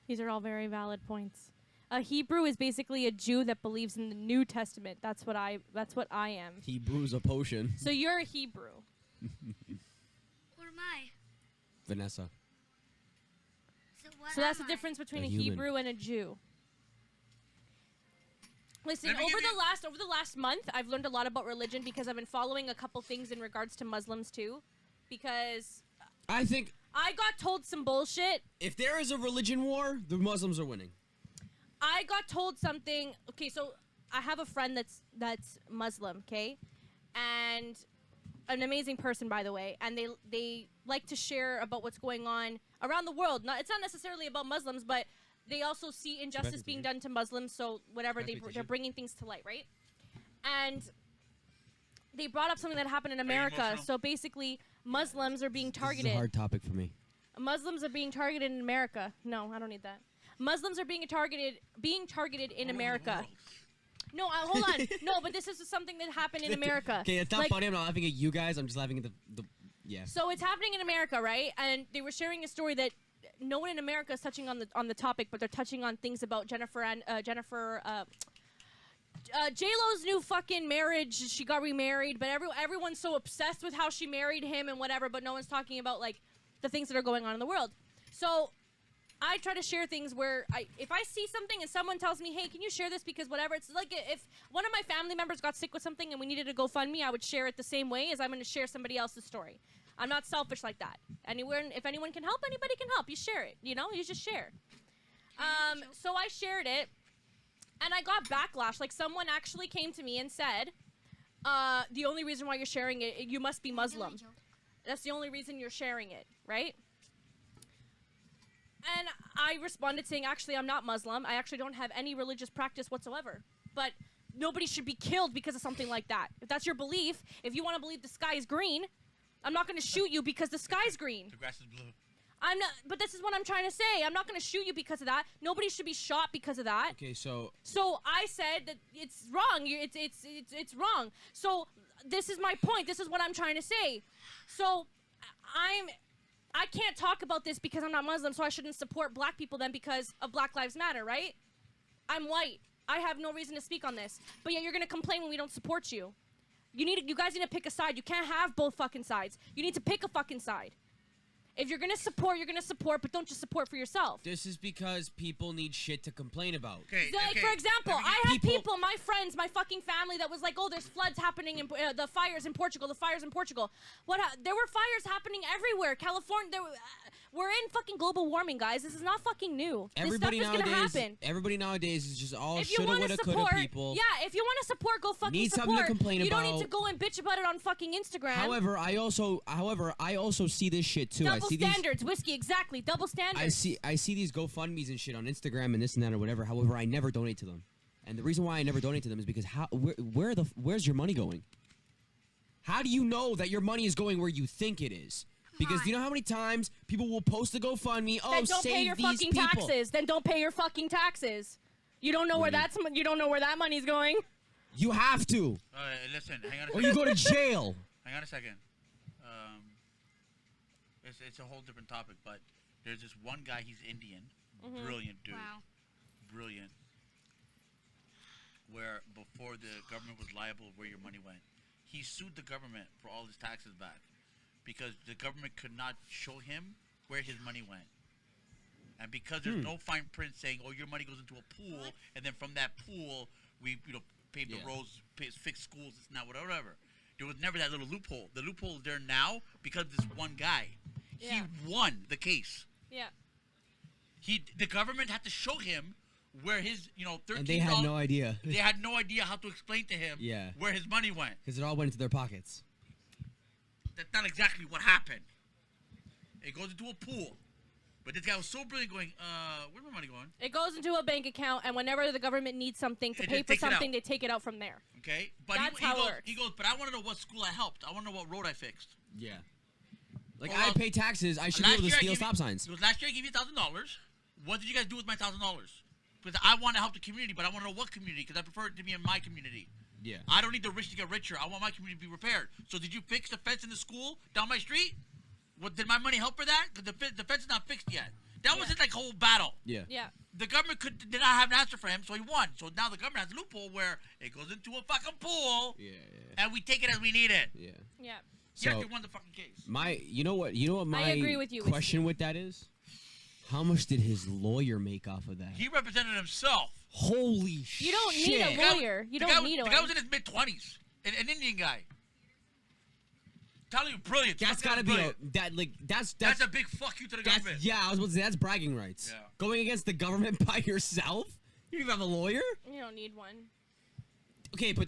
These are all very valid points. A Hebrew is basically a Jew that believes in the New Testament. That's what I am. He brews a potion. So you're a Hebrew. What am I? Vanessa. What So that's the am I? difference between A a human. Hebrew and a Jew. Listen, Let me over give the last month, I've learned a lot about religion because I've been following a couple things in regards to Muslims too. because I think I got told some bullshit. if there is a religion war, the Muslims are winning. I got told something. Okay, so I have a friend that's Muslim, okay, and an amazing person, by the way. And they like to share about what's going on around the world. It's not necessarily about Muslims, but they also see injustice being done to Muslims. So whatever they're bringing things to light, right? And they brought up something that happened in America. emotional? So basically, Muslims are being This targeted. is a hard topic for me. Muslims are being targeted in America. No, I don't need that. Muslims are being targeted in America. No, hold on. No, but this is something that happened in America. Okay, it's not Like, funny. I'm not laughing at you guys. I'm just laughing at the yeah. So it's happening in America, right? And they were sharing a story that no one in America is touching on the topic, but they're touching on things about J-Lo's new fucking marriage. She got remarried, but everyone's so obsessed with how she married him and whatever, but no one's talking about like the things that are going on in the world. So I try to share things where if I see something and someone tells me, hey, can you share this because whatever, it's like if one of my family members got sick with something and we needed to GoFundMe, I would share it the same way as I'm going to share somebody else's story. I'm not selfish like that. If anyone can help, anybody can help. You share it, you just share. So I shared it, and I got backlash. Like, someone actually came to me and said, the only reason why you're sharing it, you must be Muslim. That's the only reason you're sharing it, right? And I responded saying, actually, I'm not Muslim. I actually don't have any religious practice whatsoever. But nobody should be killed because of something like that. If that's your belief, if you want to believe the sky is green, I'm not going to shoot you because the sky's green. The grass is blue. I'm not, but this is what I'm trying to say. I'm not going to shoot you because of that. Nobody should be shot because of that. Okay, so I said that it's wrong. It's wrong. So this is my point. This is what I'm trying to say. So I can't talk about this because I'm not Muslim, so I shouldn't support black people then because of Black Lives Matter, right? I'm white. I have no reason to speak on this. But yet you're going to complain when we don't support you. You guys need to pick a side. You can't have both fucking sides. You need to pick a fucking side. If you're gonna support, but don't just support for yourself. this is because people need shit to complain about. Okay. Like, for example, I had people, my friends, my fucking family that was like, oh, there's floods happening in the fires in Portugal. There were fires happening everywhere. California, we're in fucking global warming, guys. This is not fucking new. Everybody this stuff is gonna happen. Everybody nowadays is just all If you shoulda, want to woulda, support, coulda people. yeah, if you want to support, go fucking Need support. something to complain you don't need to about. go and bitch about it on fucking Instagram. However, I also see this shit too. Double I see standards, whiskey, exactly. Double standards. I see these GoFundMe's and shit on Instagram and this and that or whatever. However, I never donate to them. And the reason why I never donate to them is because where's your money going? How do you know that your money is going where you think it is? Because do you know how many times people will post a GoFundMe? Oh, Then don't pay save your these fucking people. taxes. Then don't pay your fucking taxes. You don't know where you don't know where that money's going. You have to, Listen, hang on a or second. you go to jail. Hang on a second. It's a whole different topic, but there's this one guy, he's Indian. Brilliant dude. Wow. Brilliant. Where before the government was liable where your money went, he sued the government for all his taxes back because the government could not show him where his money went. And because there's no fine print saying, oh, your money goes into a pool, and then from that pool, we paved the roads, fixed schools, it's not whatever. There was never that little loophole. The loophole is there now because of this one guy. Yeah. He won the case. Yeah. The government had to show him where his, $13. And they had no idea. They had no idea how to explain to him where his money went. Because it all went into their pockets. That's not exactly what happened. It goes into a pool. But this guy was so brilliant going, where's my money going? It goes into a bank account, and whenever the government needs something to It pay just for takes it out. something, they take it out from there. Okay? But That's he how it goes, works. he goes, but I want to know what school I helped. I want to know what road I fixed. Yeah. Like, Well, I pay taxes. I should be Last able to year I steal gave you- stop signs. It was last year I gave you $1,000. What did you guys do with my $1,000? Because I want to help the community, but I want to know what community, because I prefer it to be in my community. Yeah. I don't need the rich to get richer. I want my community to be repaired. So did you fix the fence in the school down my street? Did my money help for that? Because the fence is not fixed yet. That was his whole battle. Yeah. Yeah. The government did not have an answer for him, so he won. So now the government has a loophole where it goes into a fucking pool, and we take it as we need it. Yeah. Yeah. He actually So won the fucking case. you know what my agree with you, question with that is? How much did his lawyer make off of that? He represented himself. Holy shit. You don't need a lawyer. You The don't guy need The one. guy was in his mid-20s, an Indian guy. telling you, brilliant. That's Fucking gotta be brilliant. that's a big fuck you to the that's government. yeah. I was about to say that's bragging rights. Yeah. Going against the government by yourself. You don't even have a lawyer. You don't need one. Okay, but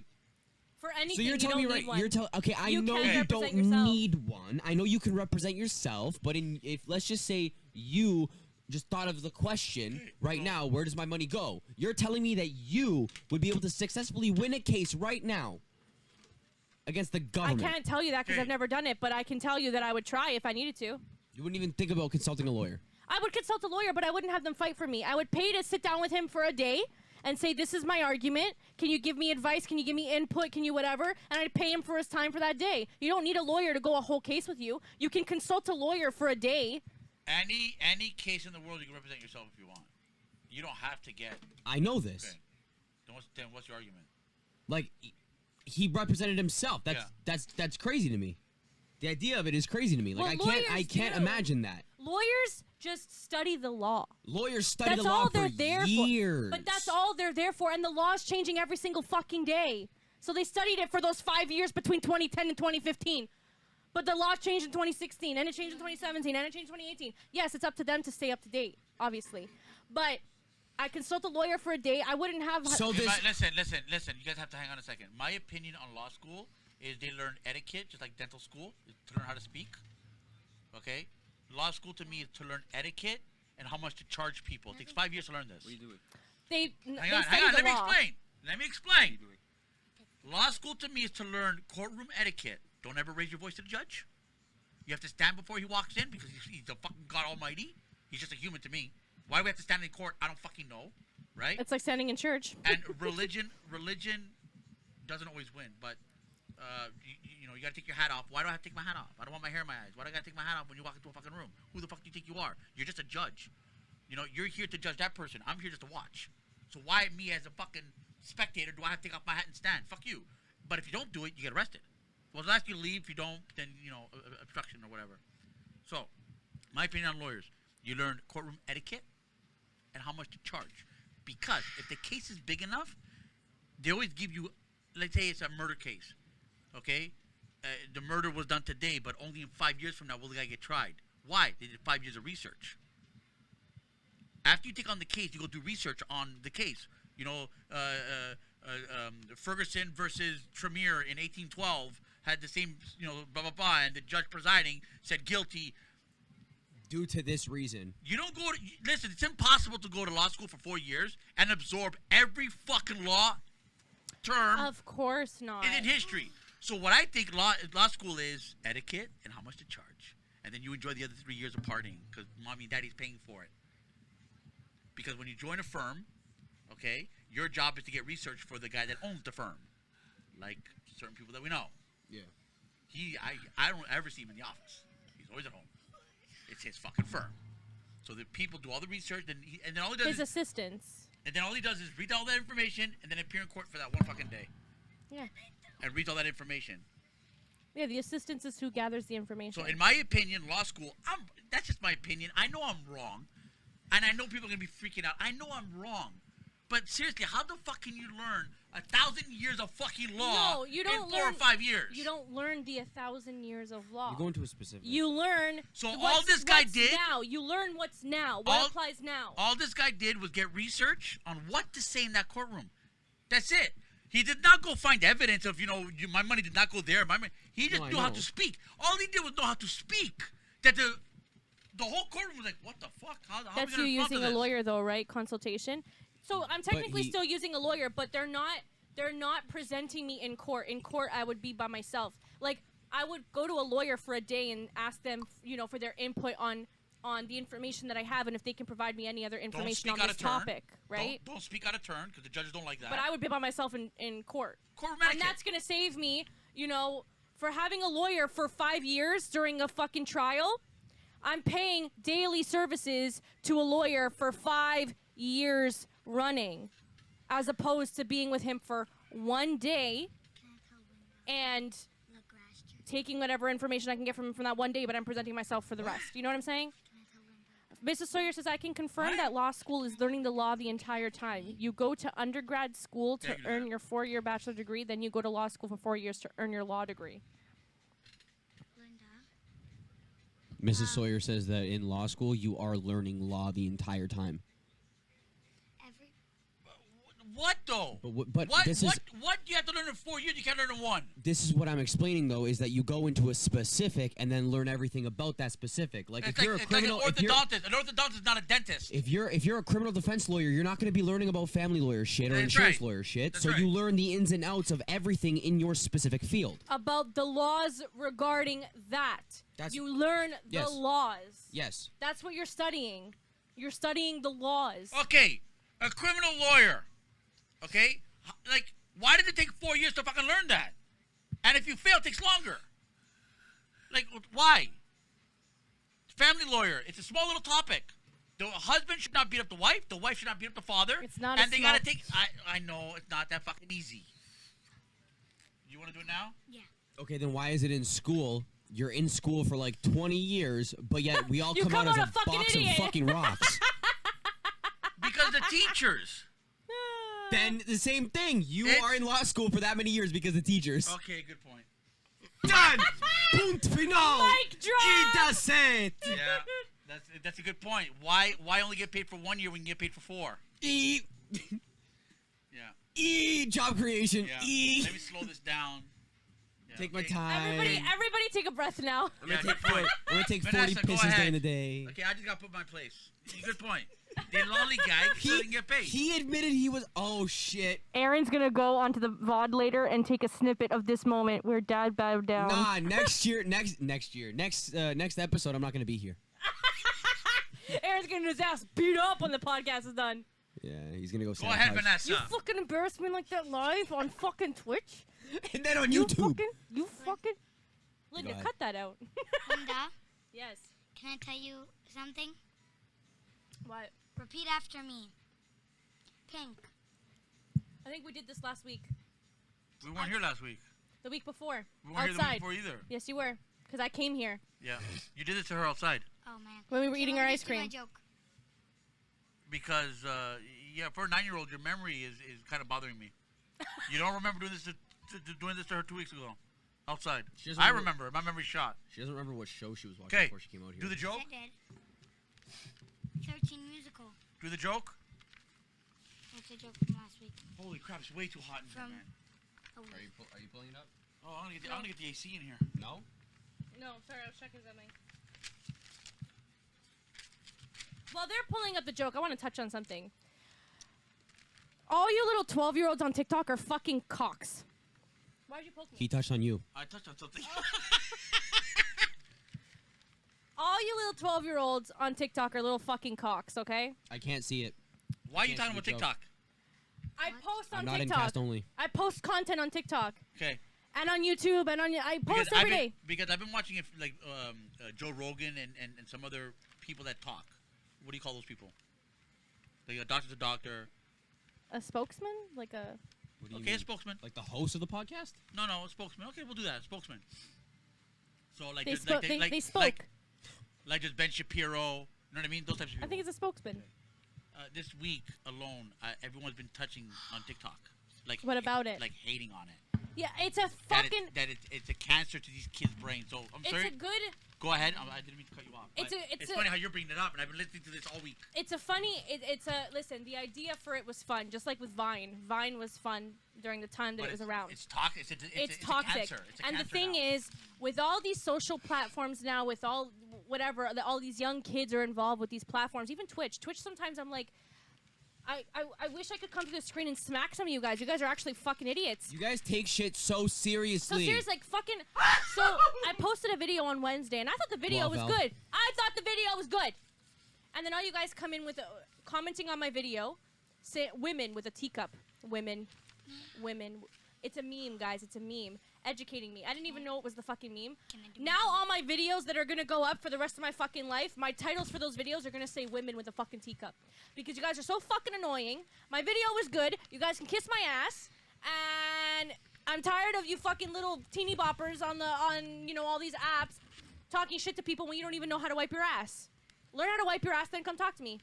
For anything, so you're you telling don't me need right? one. You're telling okay. I You know can you represent don't yourself. need one. I know you can represent yourself, but if let's just say you just thought of the question right now, where does my money go? You're telling me that you would be able to successfully win a case right now against the I government. can't tell you that because Okay. I've never done it, but I can tell you that I would try if I needed to. You wouldn't even think about consulting a lawyer. I would consult a lawyer, but I wouldn't have them fight for me. I would pay to sit down with him for a day and say, this is my argument. Can you give me advice? Can you give me input? Can you whatever? And I'd pay him for his time for that day. You don't need a lawyer to go a whole case with you. You can consult a lawyer for a day. Any case in the world, you can represent yourself if you want. You don't have to get. I know this. Okay. Then what's your argument? Like he represented himself. That's crazy to me. The idea of it is crazy to me. Like Well, I lawyers can't do. imagine that. Lawyers just study the law. Lawyers study That's the law all for they're there years. for. But that's all they're there for, and the law's changing every single fucking day. So they studied it for those 5 years between 2010 and 2015. But the law changed in 2016, and it changed in 2017, and it changed in 2018. Yes, it's up to them to stay up to date, obviously. But I consult a lawyer for a day. I wouldn't have... So this Listen. You guys have to hang on a second. My opinion on law school is they learn etiquette, just like dental school, to learn how to speak. Okay? Law school to me is to learn etiquette and how much to charge people. It takes 5 years to learn this. They Hang study on. the Let me law. explain. Law school to me is to learn courtroom etiquette. Don't ever raise your voice to the judge. You have to stand before he walks in because he's the fucking God Almighty. He's just a human to me. Why do we have to stand in court? I don't fucking know, right? It's like standing in church. And religion doesn't always win, but you know, you gotta take your hat off. Why do I have to take my hat off? I don't want my hair in my eyes. Why do I gotta take my hat off when you walk into a fucking room? Who the fuck do you think you are? You're just a judge. You know, you're here to judge that person. I'm here just to watch. So why me as a fucking spectator do I have to take off my hat and stand? Fuck you. But if you don't do it, you get arrested. Well, they'll ask you to leave. If you don't, then, you know, obstruction or whatever. So, my opinion on lawyers, you learn courtroom etiquette and how much to charge. Because if the case is big enough, they always give you, let's say it's a murder case, okay? The murder was done today, but only in 5 years from now will the guy get tried. Why? They did 5 years of research. After you take on the case, you go do research on the case. You know, Ferguson versus Tremere in 1812 had the same, you know, blah, blah, blah, and the judge presiding said guilty. due to this reason. You don't go to, listen, it's impossible to go to law school for 4 years and absorb every fucking law term Of course not. in history. So what I think law school is etiquette and how much to charge. And then you enjoy the other 3 years of partying because mommy and daddy's paying for it. Because when you join a firm, okay, your job is to get research for the guy that owns the firm. Like certain people that we know. Yeah. I don't ever see him in the office. He's always at home. It's his fucking firm. So the people do all the research, and then all he does His is, assistants. and then all he does is read all that information and then appear in court for that one fucking day Yeah. and reads all that information. Yeah, the assistants is who gathers the information. So in my opinion, law school, that's just my opinion. I know I'm wrong. And I know people are going to be freaking out. I know I'm wrong. But seriously, how the fuck can you learn 1,000 years of fucking law No, you don't in 4 or learn- 5 years? You don't learn the 1,000 years of law. You're going to a specific. You learn. So all what's- this guy what's did- now. You learn what's now. What All- applies now. All this guy did was get research on what to say in that courtroom. That's it. He did not go find evidence of, my money did not go there. He just No, I knew how know. to speak. All he did was know how to speak. That the whole courtroom was like, what the fuck? How That's are we you gonna respond using to a this? lawyer, though, right? Consultation. So I'm technically he- still using a lawyer, but they're not. They're not presenting me in court. In court, I would be by myself. Like I would go to a lawyer for a day and ask them, for their input on the information that I have, and if they can provide me any other Don't information speak on out this of turn. topic, right? Don't speak out of turn because the judges don't like that. But I would be by myself in court. Courtroom And etiquette. that's going to save me, for having a lawyer for 5 years during a fucking trial. I'm paying daily services to a lawyer for 5 years running, as opposed to being with him for 1 day and taking whatever information I can get from him from that 1 day, but I'm presenting myself for the rest. You know what I'm saying? Mrs. Sawyer says, I can confirm What? that law school is learning the law the entire time. You go to undergrad school to Yeah, you do earn that. your 4-year bachelor degree, then you go to law school for 4 years to earn your law degree. Mrs. Sawyer says that in law school you are learning law the entire time. Every What though? But what? this what? is What? You have to learn in 4 years. You can't learn in 1. this is what I'm explaining though, is that you go into a specific and then learn everything about that specific. Like It's if you're a like an criminal, if you're, orthodontist. An orthodontist is not a dentist. if you're a criminal defense lawyer, you're not going to be learning about family lawyer shit or That's insurance right. lawyer shit. That's So you right. learn the ins and outs of everything in your specific field. About the laws regarding that. That's- You learn the Yes. laws. Yes. That's what you're studying. You're studying the laws. Okay, a criminal lawyer. Okay, like why did it take 4 years to fucking learn that? And if you fail, it takes longer. Like why? Family lawyer. It's a small little topic. The husband should not beat up the wife. The wife should not beat up the father. It's not And a they gotta small- take. I know it's not that fucking easy. You want to do it now? yeah. Okay, then why is it in school? You're in school for like 20 years, but yet we all You come come out as out a a fucking box idiot. of fucking rocks. Because the teachers. Then the same thing. You It's- are in law school for that many years because of teachers. Okay, good point. Done. Punto final. Mic drop. Y that's it. Yeah, that's a good point. Why only get paid for 1 year when you get paid for 4? E. Yeah. Job creation. Yeah. E. Let me slow this down. Yeah, Take my okay. time. Everybody take a breath now. I'm Yeah, gonna take good point. I'm gonna take 40 Vanessa, go pisses ahead. during the day. Okay, I just got to put my place. Good point. They lollygag so they can get paid. He admitted he was. Oh shit. Aaron's gonna go onto the VOD later and take a snippet of this moment where Dad bowed down. Nah, next year, next episode, I'm not gonna be here. Aaron's getting his ass beat up when the podcast is done. Yeah, he's gonna go. Go ahead, sabotage. Vanessa. You fucking embarrassed me like that live on fucking Twitch. And then on You YouTube. fucking. Linda, ahead. cut that out. Linda, Yes. can I tell you something? What? Repeat after me. Pink. I think we did this last week. We weren't here last week. The week before. We weren't here the Outside. week before either. Yes, you were. Because I came here Yeah. You did this to her outside. Oh man. when we were Okay, eating let our me ice just do my cream. joke. Because, yeah, for a 9-year-old, your memory is kind of bothering me. You don't remember doing this to her 2 weeks ago. Outside. She doesn't I remember- remember. My memory's shot. She doesn't remember what show she was watching Okay. before she came out here. Do the joke. I did. 13 musical. Do the joke. That's a joke from last week. Holy crap, it's way too hot in here, From- man. Oh, Are you pulling it up? Oh, I'm gonna get the AC in here. No. No, sorry, I was checking something. While they're pulling up the joke, I want to touch on something. All you little 12-year-olds on TikTok are fucking cocks. Why'd you poke me? He touched on you. I touched on something. All you little 12-year-olds on TikTok are little fucking cocks, okay? I can't see it. Why are you Can't talking see about the joke. TikTok? I post on I'm not in TikTok. cast only. I post content on TikTok Okay. and on YouTube and I post every day. Because I've been watching it like Joe Rogan and some other people that talk. What do you call those people? Like a doctor's a doctor. A spokesman? Like a... What do you Okay, a mean? spokesman. Like the host of the podcast? No, a spokesman. Okay, we'll do that. A spokesman. So like They, just, spoke. like, They spoke. like just Ben Shapiro. You know what I mean? Those types of people. I think it's a spokesman. This week alone, everyone's been touching on TikTok. Like What about it? Like hating on it. Yeah, it's a That fucking... it's a cancer to these kids' brains. So I'm It's sorry. a good... Go ahead. I didn't mean to cut you off. It's but a- it's a- funny how you're bringing it up, and I've been listening to this all week. It's a funny... it's a... Listen, the idea for it was fun, just like with Vine. Vine was fun during the time that But it was around. It's toxic. It's a toxic. cancer. It's a And the cancer thing now. is, with all these social platforms now, with all whatever, all these young kids are involved with these platforms, even Twitch. Twitch, sometimes I'm like, I wish I could come to the screen and smack some of you guys. You guys are actually fucking idiots. You guys take shit so So seriously. serious, like fucking. So I posted a video on Wednesday, and I thought the video Well, was Val. good. I thought the video was good. And then all you guys come in with commenting on my video, say women with a teacup, women. It's a meme, guys. It's a meme. Educating me. I didn't even know it was the fucking meme. Can I do Now all my videos that are gonna go up for the rest of my fucking life, my titles for those videos are gonna say women with a fucking teacup. Because you guys are so fucking annoying. My video was good. You guys can kiss my ass. And I'm tired of you fucking little teeny boppers on all these apps talking shit to people when you don't even know how to wipe your ass. Learn how to wipe your ass, then come talk to me.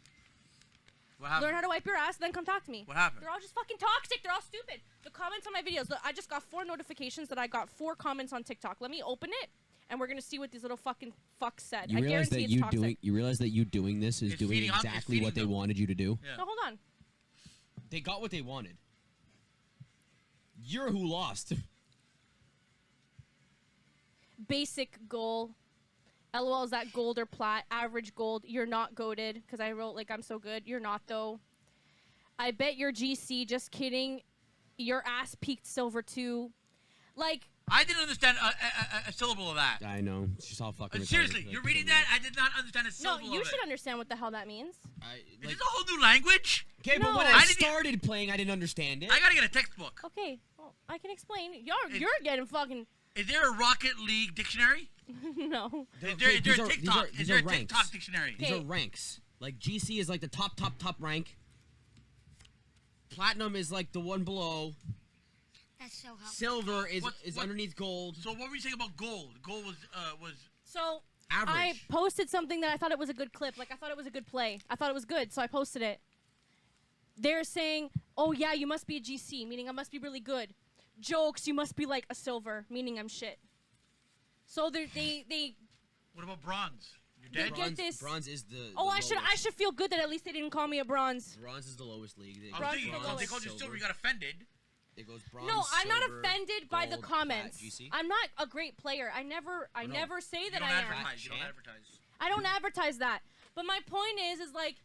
What happened? Learn how to wipe your ass, then come talk to me. What happened? They're all just fucking toxic. They're all stupid. The comments on my videos. I just got 4 notifications that I got 4 comments on TikTok. Let me open it, and we're gonna see what these little fucking fucks said. You I realize guarantee that it's you toxic. doing this is It's doing feeding off- it's exactly what they feeding them. wanted you to do. Yeah. No, hold on. They got what they wanted. You're who lost. Basic goal. LOL, is that gold or plat? Average gold. You're not goated because I wrote like I'm so good. You're not though. I bet you're GC. Just kidding. Your ass peaked silver too. Like, I didn't understand a syllable of that. I know. She's all fucking retarded. Seriously, Like, you're reading that? I did not understand a no, syllable you of should it. understand what the hell that means. Is this a whole new language? Okay, but No. when I I didn't- started playing, I didn't understand it. I gotta get a textbook. Okay, well, I can explain. It- You're getting fucking Is there a Rocket League dictionary? no. Is Okay, there these a are- TikTok? these Is are there a ranks. TikTok dictionary? These are Okay. ranks. Like GC is like the top rank. Platinum is like the one below. That's so helpful. Silver is What- is what- underneath gold. So what were you saying about gold? Gold was So Average. I posted something that I thought it was a good clip. Like I thought it was a good play. I thought it was good, so I posted it. They're saying, "Oh yeah, you must be a GC," meaning I must be really good. Jokes, you must be like a silver, meaning I'm shit. So they What about bronze? You're They dead. get this- Bronze is the. Oh, the I should lowest. feel good that at least they didn't call me a bronze. Bronze is the lowest league. It I goes was Bronze thinking, is the so they lowest. called you silver. You got offended. It goes bronze. No, I'm not silver, offended by the gold, comments. plat, GC. I'm not a great player. I never no. never say You that don't I am. advertise. You don't Champ. advertise. I don't advertise that. But my point is like,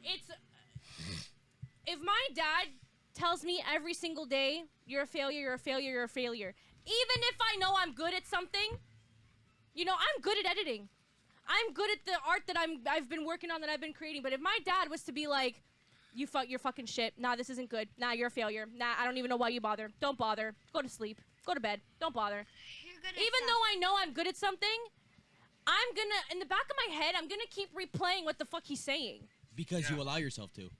it's if my dad tells me every single day, you're a failure, you're a failure, you're a failure. Even if I know I'm good at something, I'm good at editing. I'm good at the art that I've been working on, that I've been creating. But if my dad was to be like, you're fucking shit. Nah, this isn't good. Nah, you're a failure. Nah, I don't even know why you bother. Don't bother. Go to sleep. Go to bed. Don't bother. You're good at Even stuff. though I know I'm good at something, I'm gonna, in the back of my head, I'm gonna keep replaying what the fuck he's saying. Because you Yeah. allow yourself to.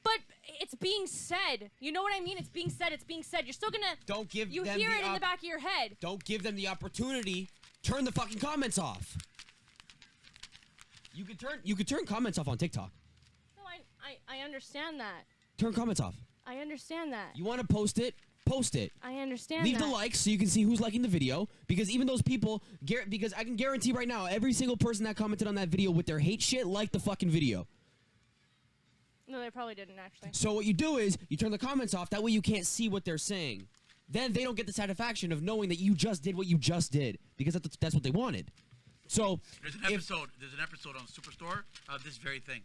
But it's being said. You know what I mean? It's being said. It's being said. You're still gonna, Don't give you them hear the it in the back of your head. Don't give them the opportunity. Turn the fucking comments off. You could turn comments off on TikTok. No, I understand that. Turn comments off. I understand that. You want to post it? Post it. I understand Leave that. the likes so you can see who's liking the video. Because even those people, because I can guarantee right now, every single person that commented on that video with their hate shit liked the fucking video. No, they probably didn't actually. So what you do is you turn the comments off. That way you can't see what they're saying. Then they don't get the satisfaction of knowing that you just did what you just did because that's what they wanted. So There's an if- episode. There's an episode on Superstore of this very thing.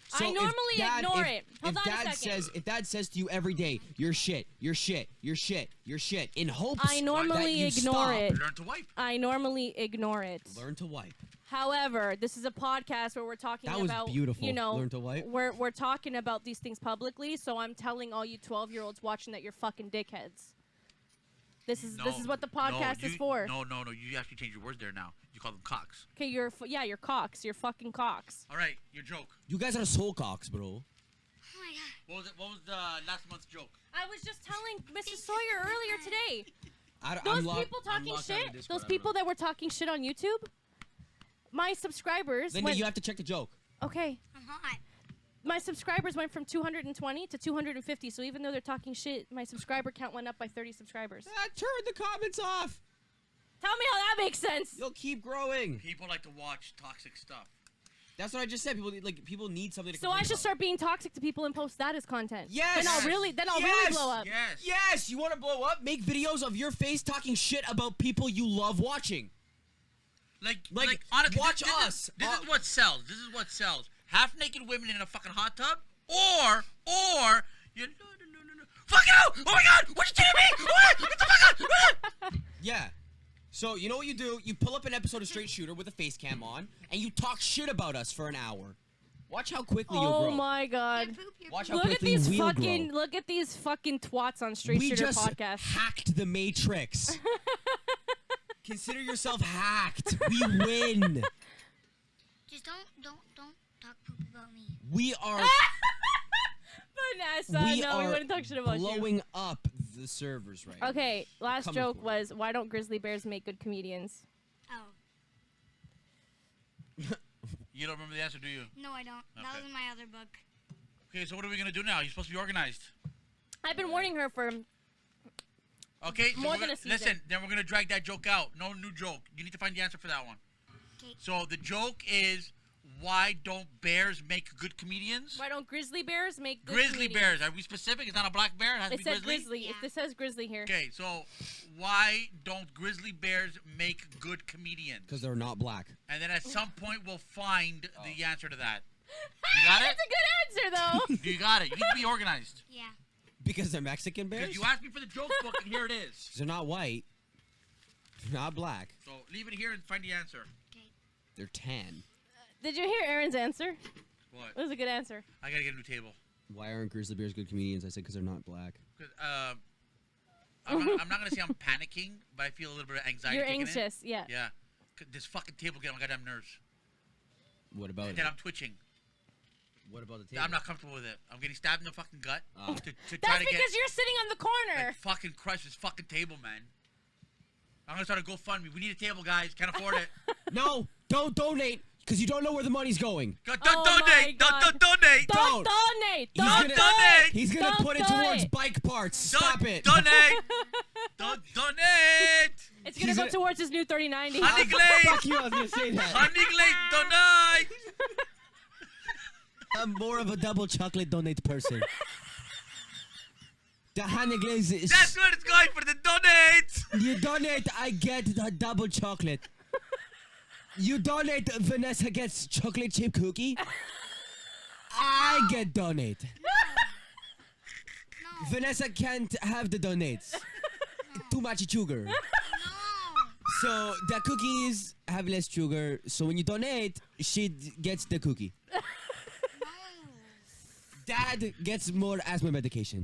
So I if normally dad- ignore if- it. Hold if on a dad second. if dad says to you every day, you're shit, you're shit, you're shit, you're shit, in hopes I normally that you ignore stop, it. Learn to wipe. I normally ignore it. Learn to wipe. However, this is a podcast where we're talking That was about, beautiful. you know, Learn to wipe. we're talking about these things publicly. So I'm telling all you 12-year-olds watching that you're fucking dickheads. This is what the podcast is for. No. You actually change your words there now. You call them cocks. Okay, you're cocks. You're fucking cocks. All right, your joke. You guys are soul cocks, bro. Oh my god. What was the last month's joke? I was just telling Mrs. Sawyer earlier today. I'm Those people talking locked out of shit. Discord, Those I don't people know. that were talking shit on YouTube. My subscribers. Linda, went, you have to check the joke. okay. I'm hot. My subscribers went from 220 to 250. So even though they're talking shit, my subscriber count went up by 30 subscribers. Turn the comments off. Tell me how that makes sense. You'll keep growing. People like to watch toxic stuff. That's what I just said. People need something to. So I complain should about. start being toxic to people and post that as content. Yes. Then I'll really Yes. blow up. Yes. Yes, you want to blow up? Make videos of your face talking shit about people you love watching. Like honestly, watch this us. This is what sells. This is what sells. Half naked women in a fucking hot tub, or you. No. Fuck you! Oh my god! What you doing to me? What? Get the fuck out! Yeah. So you know what you do? You pull up an episode of Straight Shooter with a face cam on, and you talk shit about us for an hour. Watch how quickly you'll grow. Oh my god. Your poop, your Watch poop. how Look at quickly these we'll fucking grow. look at these fucking twats on Straight We Shooter just podcast. hacked the Matrix. Consider yourself hacked. We win. Just don't talk poop about me. We are Vanessa, we no, are we wouldn't talk shit about you. blowing up the servers right now. Okay, last Coming joke for was why don't grizzly bears make good comedians? Oh. You don't remember the answer, do you? No, I don't. That Okay. was in my other book. Okay, so what are we gonna do now? You're supposed to be organized. I've been warning her for Okay, so More we're than gonna, a season. listen. Then we're gonna drag that joke out. No new joke. You need to find the answer for that one. 'Kay. So the joke is, why don't bears make good comedians? Why don't grizzly bears make good Grizzly comedians? bears. Are we specific? It's not a black bear. It has to It be says grizzly. grizzly. Yeah. It says grizzly here. Okay, so why don't grizzly bears make good comedians? Because they're not black. And then at some point we'll find the answer to that. You got it? That's a good answer, though. You got it. You need to be organized. Yeah. Because they're Mexican bears? Because you asked me for the joke book, and here it is. They're not white. They're not black. So leave it here and find the answer. They're tan. Did you hear Aaron's answer? What? It was a good answer. I gotta get a new table. Why aren't grizzly bears good comedians? I said because they're not black. 'Cause, I'm not gonna say I'm panicking, but I feel a little bit of anxiety. You're kicking in. anxious, yeah. Yeah. 'Cause this fucking table getting on my goddamn nerves. What about And it? then I'm twitching. What about the table? I'm not comfortable with it. I'm getting stabbed in the fucking gut Oh. to try That's to because get you're sitting on the corner. like, fucking crush this fucking table, man. I'm gonna start a GoFundMe. We need a table, guys. Can't afford it. No, don't donate because you don't know where the money's going. Don't Oh my donate. God. Don't donate. Don't Don't. donate. He's Don't gonna- donate. He's gonna Don't put it do towards it. bike parts. Don't Stop it. Donate. Don't donate. It's gonna He's go gonna- towards his new 3090. Honey Glade. Fuck you, I was gonna say that. Honey Glade, donate. I'm more of a double chocolate donate person. The honey glaze is... That's where it's going for the donate. You donate, I get the double chocolate. You donate, Vanessa gets chocolate chip cookie. I get donate. No. Vanessa can't have the donates. Too much sugar. No. So the cookies have less sugar. So when you donate, she gets the cookie. No. Dad gets more asthma medication.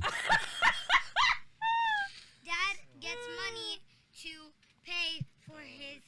Dad gets money to pay for his.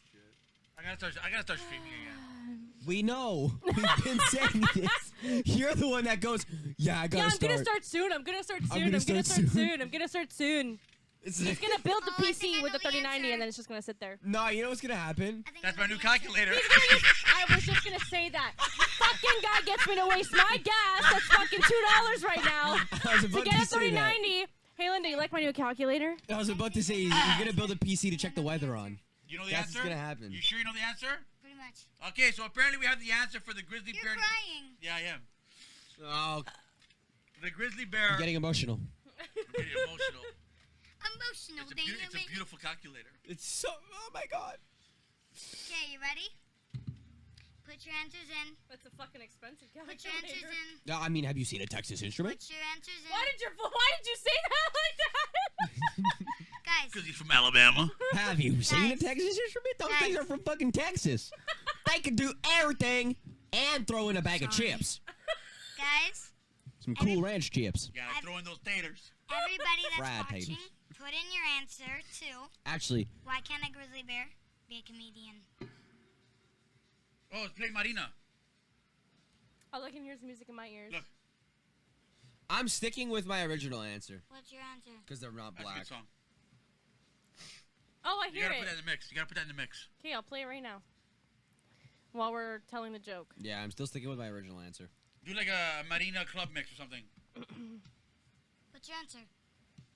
I gotta start streaming again. We know. We've been saying this. You're the one that goes, yeah, I Yeah, gotta I'm start. gonna start soon. I'm gonna start soon. gonna I'm gonna start start soon. soon. I'm gonna start soon. It's He's gonna build the Oh, I think PC I with know the the 3090 answer. and then it's just gonna sit there. No, you know what's gonna happen? I think That's I my know new the answer. calculator. I was just gonna say that. Fucking guy gets me to waste my gas. That's fucking $2 right now I was to about get to a say that. 3090. Hey, Linda, you like my new calculator? I was about to say, you're gonna build a PC to check the weather on. You know the That's answer? what's gonna happen. You sure you know the answer? Pretty much. Okay, so apparently we have the answer for the grizzly You're bear. crying. Yeah, I am. Oh, The grizzly bear. I'm getting emotional. I'm getting emotional. Emotional, It's a, Daniel. it's a beautiful calculator. It's so, oh my god. Okay, you ready? Put your answers in. That's a fucking expensive Put your answers in. No, I mean, have you seen a Texas Instrument? Put your answers in. Why did you say that like that? Guys, Because he's from Alabama. Have you seen a Guys. Texas Instrument? Those Guys. things are from fucking Texas. They can do everything and throw in a bag of Sorry. chips. guys, Some Cool Ranch chips. You gotta throw in those taters. everybody that's Fried watching, taters. put in your answer to Actually, why can't a grizzly bear be a comedian? Oh, it's playing Marina. All I can hear is music in my ears. Look, I'm sticking with my original answer What's your answer? because they're not that's a black. good song. Oh, I You hear gotta it. put that in the mix. You gotta put that in the mix. Okay, I'll play it right now. While we're telling the joke. Yeah, I'm still sticking with my original answer. Do like a Marina club mix or something. What's your answer?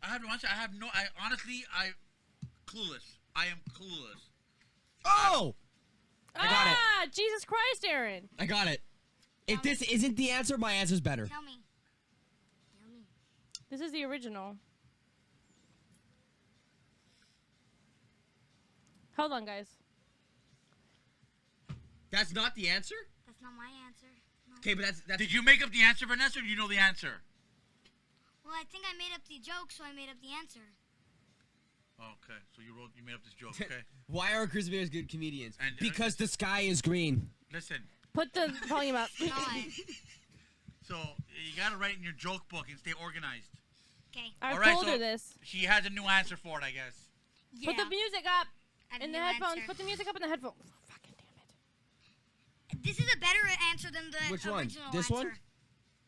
I have no answer. I have no. I honestly, clueless. I am clueless. Oh! I got it. Ah, Jesus Christ, Aaron. I got it. If this isn't the answer, my answer's better. Tell me. Tell me. This is the original. Hold on, guys. That's not the answer? That's not my answer. No. Okay, but that's Did you make up the answer, Vanessa, or do you know the answer? Well, I think I made up the joke, so I made up the answer. Okay, so you made up this joke. Okay, why are grizzly bears good comedians? And, Because the sky is green. listen. Put the volume up. Not. So you gotta write in your joke book and stay organized. Okay. I Alright, told so- her this. She has a new answer for it, I guess. Yeah. Put the music up I have in a the new headphones. answer. Put the music up in the headphones. Oh, fucking damn it. This is a better answer than the Which one? original This answer. one?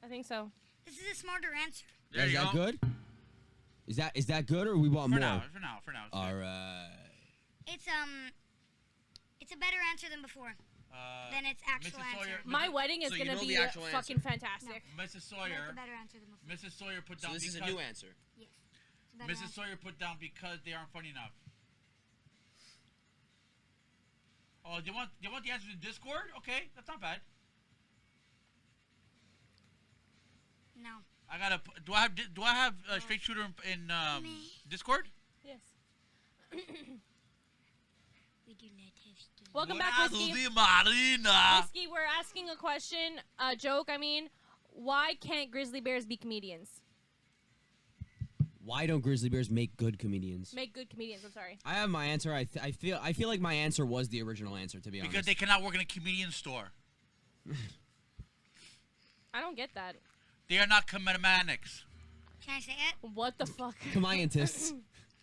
I think so. This is a smarter answer. There Is you that go. good? Is that good or we want For more? now, for now. It's good. Alright. It's a better answer than before. Than its actual Mrs. Sawyer, answer. My wedding is So you gonna know be the actual fucking answer. fantastic. Mrs. That's Sawyer. a better answer than before. Mrs. Sawyer put So down this is a because new answer. Yes. Better Mrs. one. Sawyer put down because they aren't funny enough. Oh, do you want the answers in Discord? Okay, that's not bad. No. I gotta. Do I have Straight Shooter in Me. Discord? Yes. We do not have to. Welcome back, Whiskey. Marina. Whiskey, we're asking a question, a joke. I mean, why can't grizzly bears be comedians? Why don't grizzly bears make good comedians? Make good comedians. I'm sorry. I have my answer. I feel like my answer was the original answer, to be honest. Because they cannot work in a comedian store. I don't get that. They are not comedianics. Can I say it? What the fuck? Comediantists.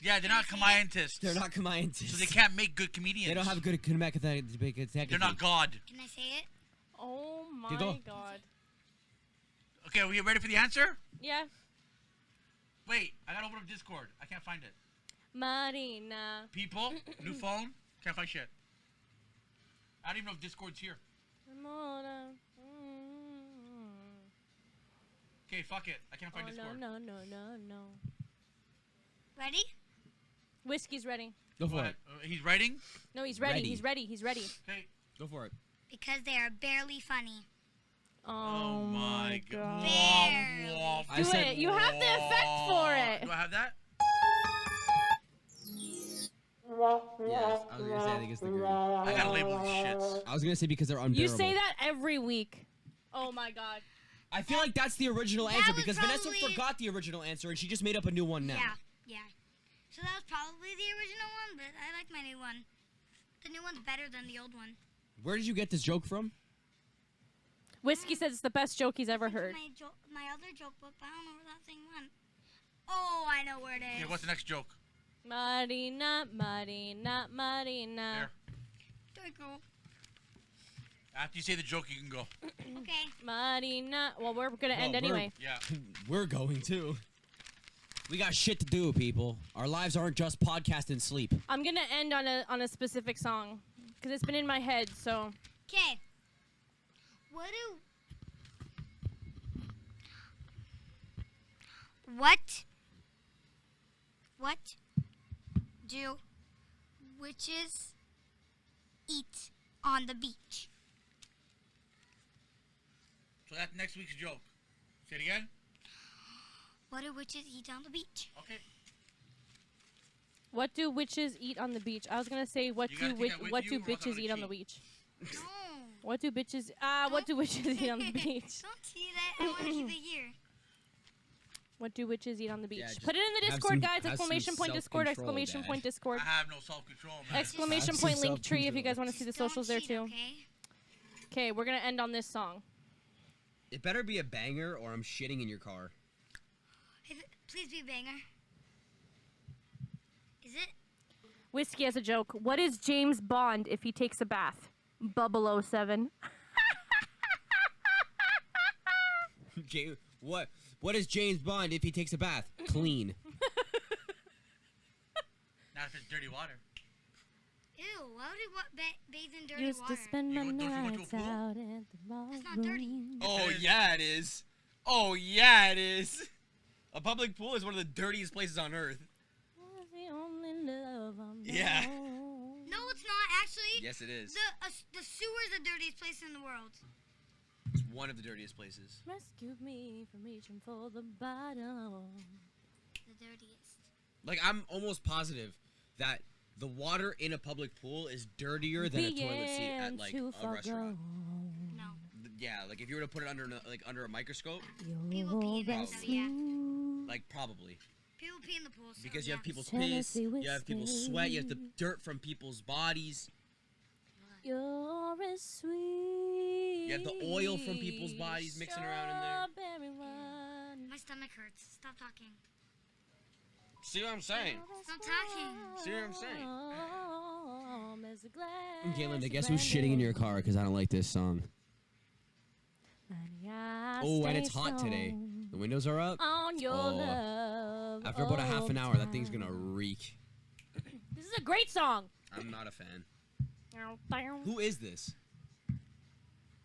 Yeah, they're not comedianists. They're not comediantists. So they can't make good comedians. They don't have good comedic. They're not God. Can I say it? Oh my Okay, go. god. Okay, are we ready for the answer? Yeah. Wait, I gotta open up Discord. I can't find it. Marina. People, new phone, can't find shit. I don't even know if Discord's here. Ramona. Okay, fuck it. I can't find Oh, Discord. no. Ready? Whiskey's ready. Go for What? it. He's writing? No, he's ready. Ready. He's ready. He's ready. Okay. Go for it. Because they are barely funny. Oh, my god. Barely. I Do said- it. You have the effect for it. Do I have that? Yes, I was gonna say I think it's the green. I gotta label these shits. I was gonna say because they're unbearable. You say that every week. Oh my god. I feel like that's the original That answer was because Vanessa probably- forgot the original answer and she just made up a new one now. Yeah. So that was probably the original one, but I like my new one. The new one's better than the old one. Where did you get this joke from? Whiskey says it's the best joke he's ever heard. My other joke book, but I don't know where that thing went. Oh, I know where it is. Okay, what's the next joke? Marina. Here. There you go. After you say the joke, you can go. Okay. Marina. Well, we're gonna end Well, anyway. Yeah. We're going too. We got shit to do, people. Our lives aren't just podcast and sleep. I'm gonna end on a specific song because it's been in my head. So Okay. What do witches eat on the beach? So that's next week's joke. Say it again. What do witches eat on the beach? Okay. what do witches eat on the beach? I was gonna say You gotta take that with what you do or else I'm bitches gonna eat on the cheat. beach? No. What do bitches what do witches eat on the beach? Don't see that. I want to keep it here. What do witches eat on the beach? Yeah, just Put it in the have Discord, some- guys! have some Exclamation point Discord! self-control, Exclamation Dad. point Discord! I have no self-control, man. Exclamation Have some point link tree if you self-control. guys want to see the Just don't socials there cheat, too. Okay. Okay, we're gonna end on this song. It better be a banger or I'm shitting in your car. Please be a banger. Is it? Whiskey has a joke. What is James Bond if he takes a bath? 007. What is James Bond if he takes a bath? Clean. Not if it's dirty water. Ew, why would you bathe in dirty Used water? to spend my You go- don't you go to a nights pool? out at the ballroom. That's not dirty. Oh It is. yeah, it is. Oh yeah, it is. A public pool is one of the dirtiest places on earth. Was the only love I'm Yeah. known. No, it's not actually. Yes, it is. The sewer is the dirtiest place in the world. It's one of the dirtiest places. Rescued me from reaching for the bottom. The dirtiest. Like, I'm almost positive that the water in a public pool is dirtier than a toilet seat at, like, Began a to restaurant. forgo. No. Yeah, like, if you were to put it under a microscope, People pee in Your there, so yeah. like, probably. People pee in the pool. So Because you yeah. have people's piss, Tennessee you have people's sweat, you have the whiskey. dirt from people's bodies. You're as sweet. You have the oil from people's bodies mixing around in there. strawberry wine. My stomach hurts. Stop talking. See what I'm saying? Stop talking. See what I'm saying? Warm as a glass Okay, Linda, of guess who's brandy. shitting in your car because I don't like this song. Honey, I Oh, and stay it's hot today. strong The windows are up. On your Oh. love. After about a half an all hour, that thing's time. gonna reek. This is a great song. I'm not a fan. Who? Who is this?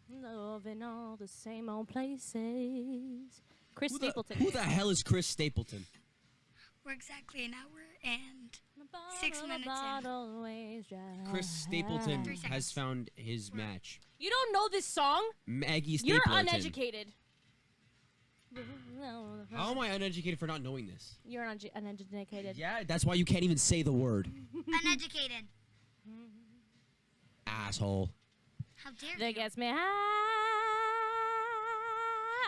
Loving all the same old places. Chris Who Stapleton. the hell is Chris Stapleton? We're exactly an hour and 6 minutes in. Chris Stapleton 3 seconds. has found his match. You don't know this song? Maggie You're Stapleton. uneducated. How am I uneducated for not knowing this? You're uneducated. Yeah, that's why you can't even say the word. Uneducated. Asshole. How dare That you? gets me high.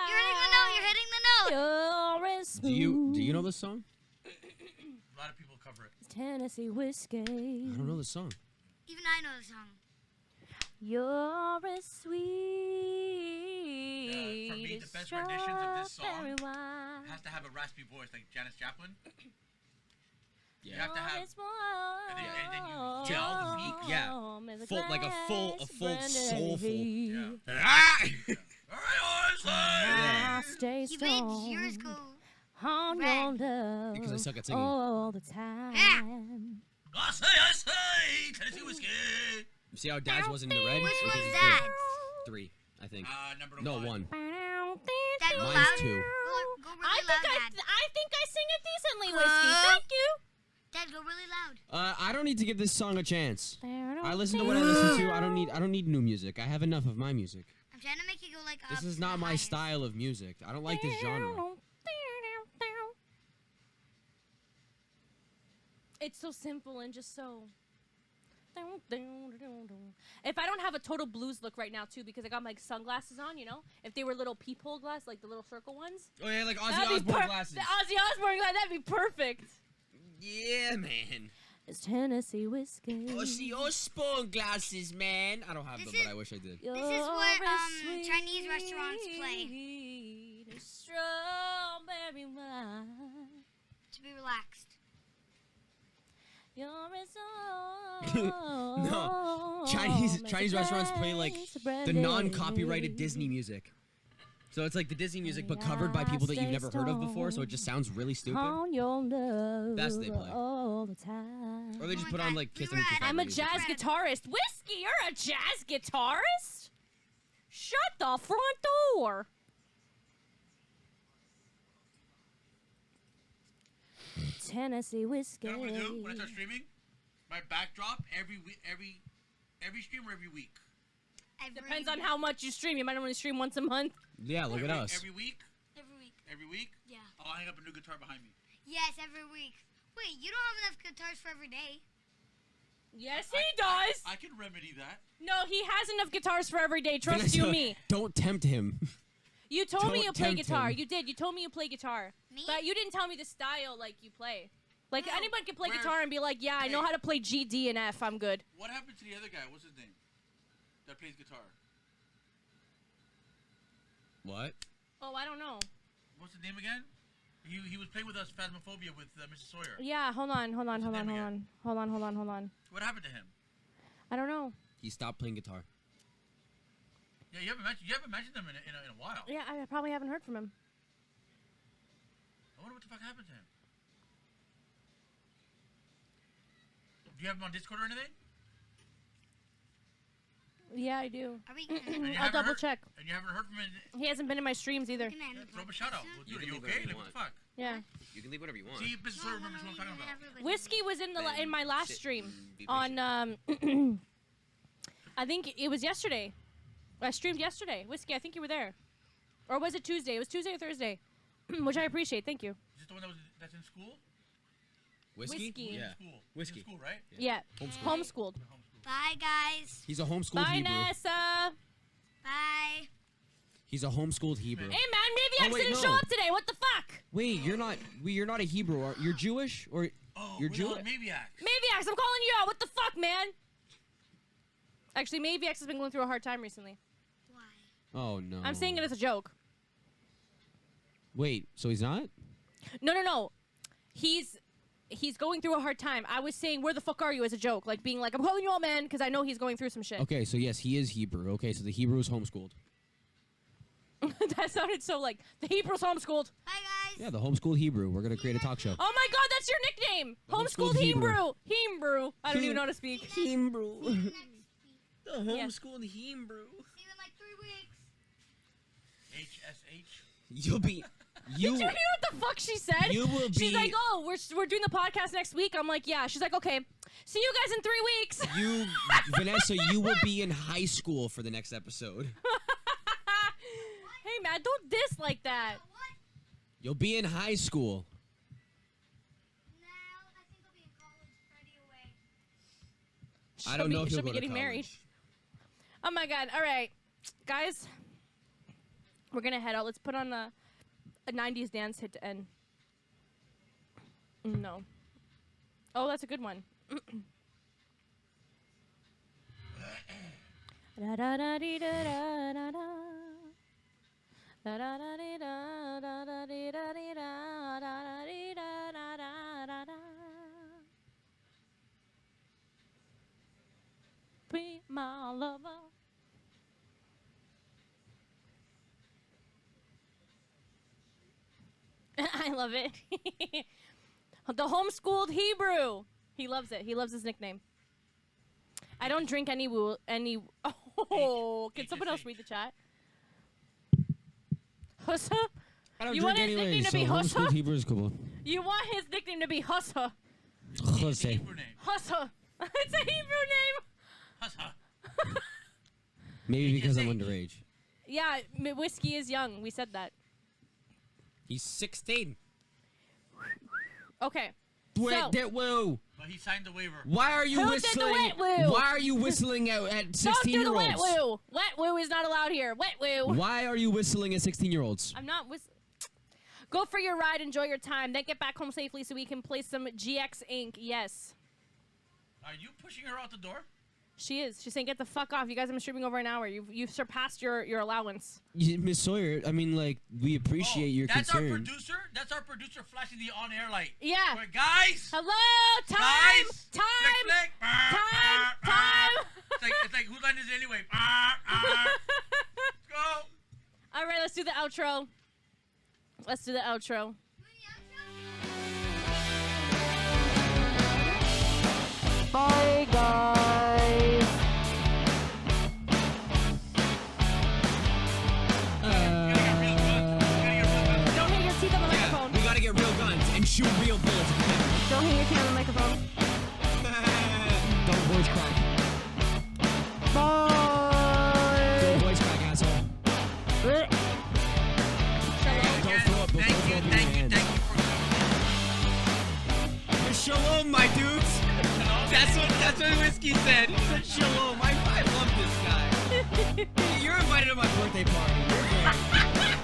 You're hitting the note. You're hitting the note. You're as Do you know this song? A lot of people cover it. Tennessee whiskey. I don't know this song. Even I know the song. You're as sweet. For me, the as best renditions of this song strawberry wine. Has to have a raspy voice like Janis Joplin. Yeah. You have to have. It's warm and then you yell the peaks. Yeah. as a Full- like a full- glass full brandy. soulful. Yeah. Ah! I stay You made strong yours go. on your love Because I suck at singing. all the time. I say, Tennessee whiskey. You see how Dad's was in the red? Which Because one's it's that? good. 3, I think. Number No, 1. 1. That go Mine's loud. 2. Go really I loud, think Dad. I think I sing it decently, Whiskey. Thank you. Dad, go really loud. I don't need to give this song a chance. I listen to what I listen to. I don't need new music. I have enough of my music. I'm trying to make you go like up. This is to not the my highest. style of music. I don't like this genre. It's so simple and just so. If I don't have a total blues look right now too, because I got my sunglasses on, you know, if they were little peephole glass, like the little circle ones, Oh yeah, like Ozzy that'd be Osbourne glasses. The Ozzy Osbourne glass, that'd be perfect. Yeah, man. It's Tennessee whiskey. Ozzy Osbourne glasses, man. I don't have them, This but I wish I did. This is what Chinese restaurants play. Strawberry wine. To be relaxed. You're No, Chinese restaurants play like the non-copyrighted Disney music. So it's like the Disney music, but covered by people that you've never heard of before. So it just sounds really stupid. On your love That's what they play. all the time. Or they just Oh my put on God, like we Kiss were and at- I'm a music. jazz guitarist. Whiskey, you're a jazz guitarist? Shut the front door. Tennessee whiskey. You know what I'm gonna do when I start streaming? My backdrop every stream or every week. Depends on how much you stream. You might only stream once a month. Yeah, look at us. Every week. Every week. Every week. Yeah. I'll hang up a new guitar behind me. Yes, every week. Wait, you don't have enough guitars for every day. Yes, he does. I can remedy that. No, he has enough guitars for every day. Trust Vanessa, you me. Don't tempt him. You told me Don't you play tempt guitar. him. You did. You told me you play guitar. Me? But you didn't tell me the style like you play. Like No, anyone can play where- guitar and be like, yeah, I know Hey. how to play G, D, and F. I'm good. What happened to the other guy? What's his name? That plays guitar. What? Oh, I don't know. What's his name again? He was playing with us Phasmophobia with Mrs. Sawyer. Yeah, hold on. What's his name again? Hold on. What happened to him? I don't know. He stopped playing guitar. Yeah, you haven't mentioned him in a while. Yeah, I probably haven't heard from him. I wonder what the fuck happened to him. Do you have him on Discord or anything? Yeah, I do. Are we? And you I'll haven't double heard- check. And you haven't heard from him. He hasn't been in my streams either. Throw him a shout out. You Dude, are can you leave okay? whenever Like you what the want. fuck? Yeah. You can leave whatever you want. See, Mrs. Sawyer remembers what I'm talking about. Whiskey was in the in my last Sit stream and be on I think it was yesterday. I streamed yesterday. Whiskey, I think you were there. Or was it Tuesday? It was Tuesday or Thursday. Which I appreciate. Thank you. Is this the one that's in school? Whiskey? Whiskey. Yeah. School. Whiskey. He's in school, right? Yeah. Homeschooled. Homeschooled. Bye, guys. He's a homeschooled Bye, Hebrew. Nessa. Bye. He's a homeschooled Hebrew. Hey, man, maybe I Oh, wait, didn't no. show up today. What the fuck? Wait, you're not a Hebrew. You're Jewish or Oh, you're we're Jewish? on Maviacs. Maviax, I'm calling you out. What the fuck, man? Actually, Maviax has been going through a hard time recently. Why? Oh no. I'm saying it as a joke. Wait, so he's not? No. He's going through a hard time. I was saying, where the fuck are you as a joke? Like being like, I'm calling you out, man, because I know he's going through some shit. Okay, so yes, he is Hebrew. Okay, so the Hebrew is homeschooled. That sounded so like, the Hebrews homeschooled. Bye, guys. Yeah, the homeschooled Hebrew. We're gonna create a talk show. Oh my god, that's your nickname! The Homeschooled homeschooled Hebrew. Hebrew. Hebrew. I don't even know how to speak. Hebrew. See you next week. The Yes. homeschooled Hebrew. See you in like 3 weeks. HSH. You'll be You Did you hear what the fuck she said? you will She's be like, oh, we're doing the podcast next week. I'm like, yeah. She's like, okay. See you guys in 3 weeks. you Vanessa, you will be in high school for the next episode. Hey, man, don't diss like that. What? You'll be in high school. Now I think I'll be in college right away. I don't know if she'll you'll be go to getting married. college. Oh my god. All right, guys. We're gonna head out. Let's put on a 90s dance hit to end. No. Oh, that's a good one. Da da da dee da da da da. Da da da dee da da da dee da dee da da da dee da da da da da. Be my lover. I love it. The homeschooled Hebrew. He loves it. He loves his nickname. I don't drink any woo. Oh, can someone else read the chat? Hussa? I don't You drink want his anyway, nickname to so be homeschooled Hussa? Hebrew is cool. You want his nickname to be Hussa? Jose. Hebrew name. Hussa. It's a Hebrew name. Hussa. Maybe because I'm Hey. underage. Yeah, whiskey is young. We said that. He's 16. Okay. Wait, So- whoa! But he signed the waiver. Why are you Who did the whistling? wet woo? Why are you whistling at Don't do 16-year-olds? the wet woo. Wet woo is not allowed here. Wet woo. Why are you whistling at 16-year-olds? I'm not Go for your ride, enjoy your time, then get back home safely so we can play some GX Inc. Yes. Are you pushing her out the door? She is. She's saying, get the fuck off. You guys have been streaming over an hour. You've surpassed your allowance. Miss Sawyer, I mean, like, we appreciate your that's concern. our producer. That's our producer flashing the on-air light. Yeah. Going, guys. Hello, time, Guys. time, Flick, flick. time. It's like whose line is it anyway? Let's go. All right, let's do the outro. Let's do the outro. Bye, guys. Don't hit your teeth on the microphone. We gotta get real guns and shoot real bullets. Don't hit your teeth on the microphone. Don't voice crack. Bye. Don't voice crack, asshole. Don't throw up, Thank you, your thank you, hands. thank you for coming. Shalom, my dudes. That's what Whiskey said. He said shalom. I love this guy. You're invited to my birthday party. You're great.